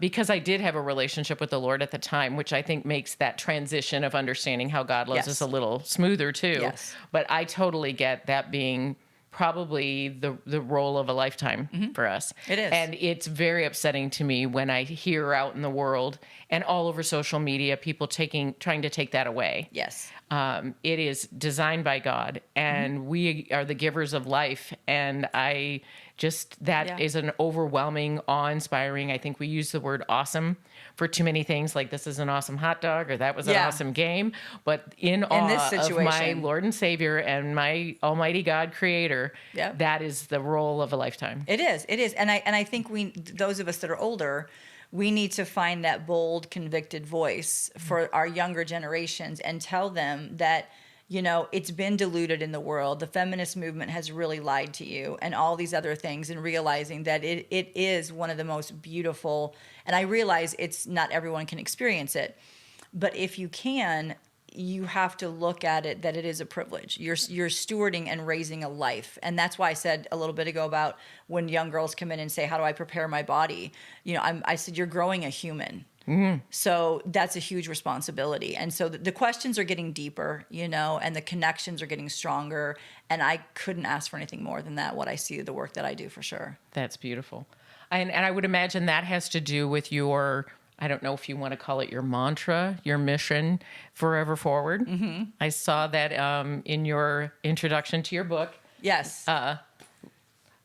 because I did have a relationship with the Lord at the time, which I think makes that transition of understanding how God loves us a little smoother too. Yes. But I totally get that being probably the role of a lifetime for us. It is. And it's very upsetting to me when I hear out in the world and all over social media, people trying to take that away. Yes. It is designed by God, and we are the givers of life. And that is an overwhelming, awe-inspiring. I think we use the word awesome for too many things, like this is an awesome hot dog or that was an awesome game. But in awe this situation, of my Lord and Savior and my Almighty God Creator, that is the role of a lifetime. It is. And I think those of us that are older, we need to find that bold, convicted voice for our younger generations and tell them that, it's been diluted in the world. The feminist movement has really lied to you and all these other things, and realizing that it is one of the most beautiful, and I realize it's not everyone can experience it, but if you can, you have to look at it that it is a privilege. You're stewarding and raising a life. And that's why I said a little bit ago about when young girls come in and say, how do I prepare my body? I said, you're growing a human. So that's a huge responsibility. And so the questions are getting deeper, and the connections are getting stronger. And I couldn't ask for anything more than that, what I see the work that I do for sure. That's beautiful. And I would imagine that has to do with your, I don't know if you want to call it your mantra, your mission, Forever Forward. I saw that in your introduction to your book. Yes.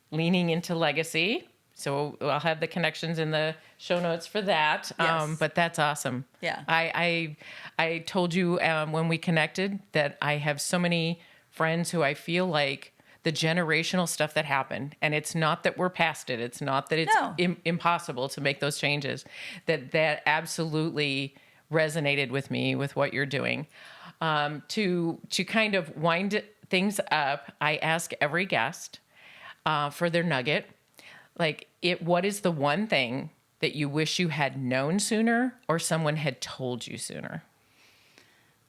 Leaning into legacy. So I'll have the connections in the show notes for that. Yes. But that's awesome. Yeah. I told you when we connected that I have so many friends who I feel like the generational stuff that happened, and it's not that we're past it. It's not that it's impossible to make those changes. That absolutely resonated with me with what you're doing. To kind of wind things up, I ask every guest for their nugget. Like, what is the one thing that you wish you had known sooner or someone had told you sooner?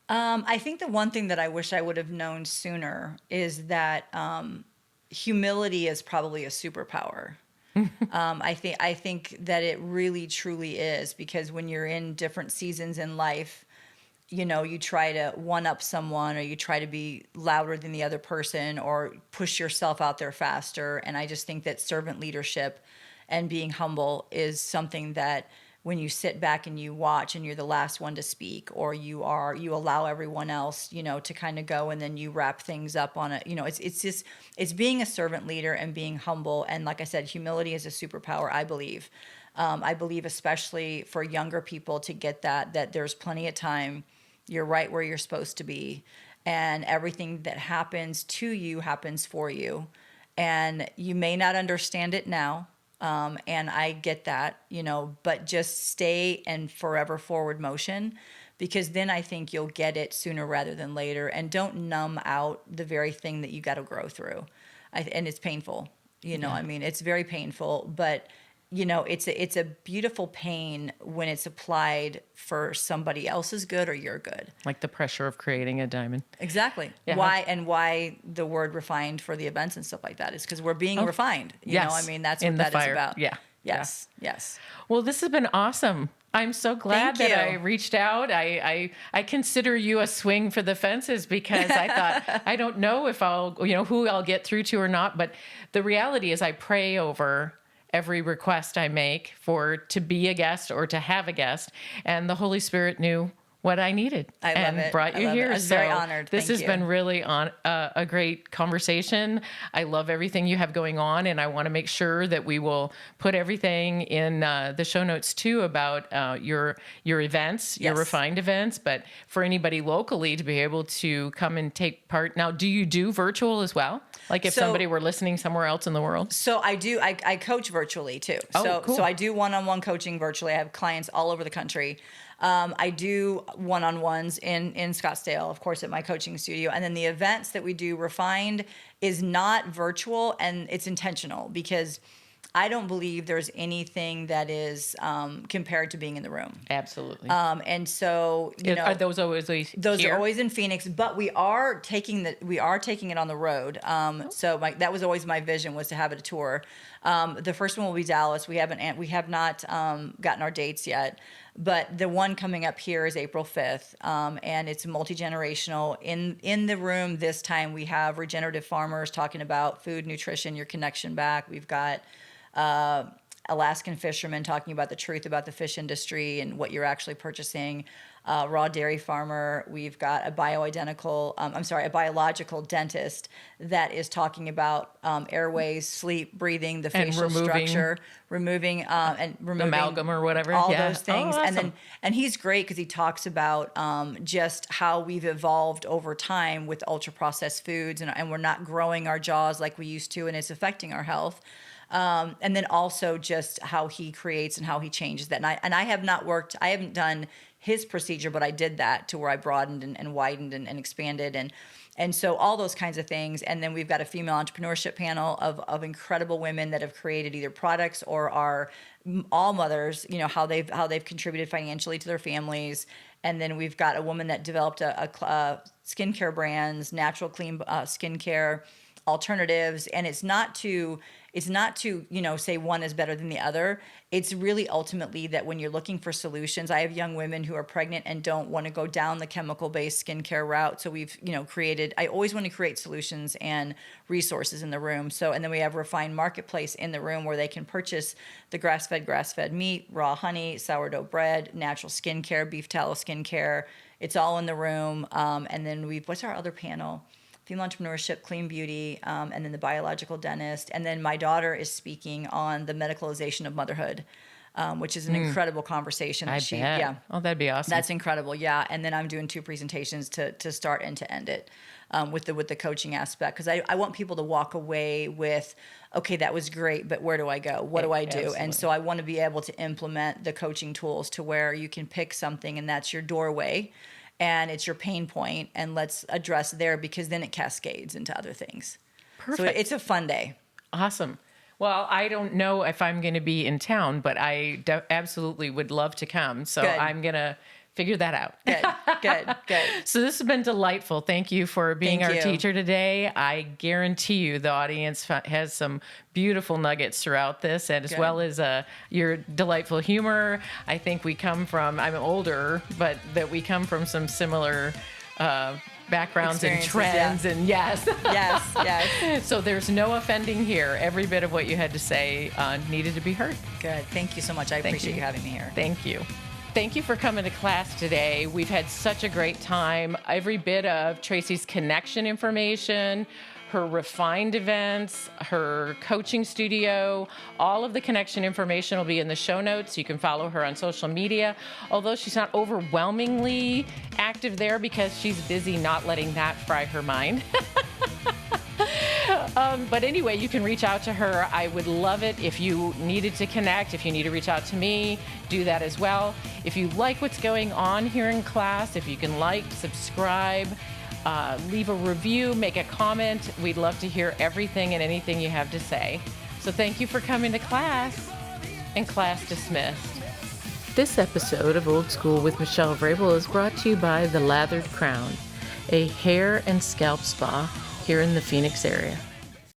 I think the one thing that I wish I would have known sooner is that humility is probably a superpower. I think that it really truly is, because when you're in different seasons in life, you try to one up someone, or you try to be louder than the other person, or push yourself out there faster. And I just think that servant leadership and being humble is something that, when you sit back and you watch and you're the last one to speak, or you allow everyone else, to kind of go, and then you wrap things up on it. It's being a servant leader and being humble. And like I said, humility is a superpower, I believe. I believe, especially for younger people, to get that there's plenty of time. You're right where you're supposed to be, and everything that happens to you happens for you. And you may not understand it now, and I get that, but just stay in forever forward motion, because then I think you'll get it sooner rather than later. And don't numb out the very thing that you got to grow through. And it's painful, I mean, it's very painful, but it's a beautiful pain when it's applied for somebody else's good or your good. Like the pressure of creating a diamond. Exactly. Yeah. Why the word refined for the events and stuff like that is because we're being refined. Yes. I mean, that's In what the that is fire. about. Yeah. Yes. Yeah. Yes. Well, this has been awesome. I'm so glad Thank that you. I reached out. I consider you a swing for the fences, because I thought, I don't know if who I'll get through to or not. But the reality is, I pray over every request I make to be a guest or to have a guest. And the Holy Spirit knew what I needed I love and it. brought I you love here. it. I was So very honored. This Thank has you. been really a great conversation. I love everything you have going on, and I want to make sure that we will put everything in the show notes too about your events, your Yes. refined events. But for anybody locally to be able to come and take part. Now, do you do virtual as well? Like if somebody were listening somewhere else in the world? So I do. I coach virtually too. Oh, cool. So I do one-on-one coaching virtually. I have clients all over the country. I do one-on-ones in Scottsdale, of course, at my coaching studio. And then the events that we do refined is not virtual, and it's intentional, because I don't believe there's anything that is compared to being in the room. Absolutely. And so, Are those always those here? are always in Phoenix, but we are taking it on the road. So that was always my vision, was to have it a tour. The first one will be Dallas. We have not gotten our dates yet, but the one coming up here is April 5th, and it's multi-generational. In the room this time, we have regenerative farmers talking about food, nutrition, your connection back. We've got Alaskan fishermen talking about the truth about the fish industry and what you're actually purchasing. Raw dairy farmer. We've got a biological dentist that is talking about airways, sleep, breathing, the facial structure, removing amalgam or whatever. all Yeah. those things. Oh, awesome. And he's great because he talks about just how we've evolved over time with ultra processed foods, and we're not growing our jaws like we used to, and it's affecting our health. And then also just how he creates and how he changes that. And I haven't done his procedure, but I did that to where I broadened and widened and expanded. And so all those kinds of things. And then we've got a female entrepreneurship panel of incredible women that have created either products or are all mothers, how they've contributed financially to their families. And then we've got a woman that developed a skincare brands, natural clean skincare alternatives. And it's not to say one is better than the other. It's really ultimately that when you're looking for solutions, I have young women who are pregnant and don't want to go down the chemical-based skincare route. So we've, I always want to create solutions and resources in the room. So, and then we have Refined Marketplace in the room where they can purchase the grass-fed meat, raw honey, sourdough bread, natural skincare, beef tallow skincare. It's all in the room. And then what's our other panel? Female entrepreneurship, clean beauty, and then the biological dentist. And then my daughter is speaking on the medicalization of motherhood, which is an incredible conversation. I bet. Yeah. Oh, that'd be awesome. That's incredible. Yeah. And then I'm doing 2 presentations to start and to end it with the coaching aspect. Because I want people to walk away with, okay, that was great, but where do I go? What do I do? Absolutely. And so I want to be able to implement the coaching tools to where you can pick something and that's your doorway. and it's your pain point, and let's address there, because then it cascades into other things. Perfect. So it's a fun day. Awesome. Well, I don't know if I'm going to be in town, but I absolutely would love to come. So Good. I'm going to figure that out. Good. So this has been delightful. Thank you for being Thank our you. teacher today. I guarantee you the audience has some beautiful nuggets throughout this, and as Good. well as your delightful humor. I think we come from, I'm older, but that we come from some similar backgrounds and trends. Yeah. And yes. Yes. So there's no offending here. Every bit of what you had to say needed to be heard. Good. Thank you so much. I appreciate you having me here. Thank you. Thank you for coming to class today. We've had such a great time. Every bit of Tracey's connection information, her refined events, her coaching studio, all of the connection information will be in the show notes. You can follow her on social media, although she's not overwhelmingly active there because she's busy not letting that fry her mind. But anyway, you can reach out to her. I would love it if you needed to connect. If you need to reach out to me, do that as well. If you like what's going on here in class, if you can like, subscribe, leave a review, make a comment. We'd love to hear everything and anything you have to say. So thank you for coming to class, and class dismissed. This episode of Old School with Michelle Vrabel is brought to you by The Lathered Crown, a hair and scalp spa here in the Phoenix area.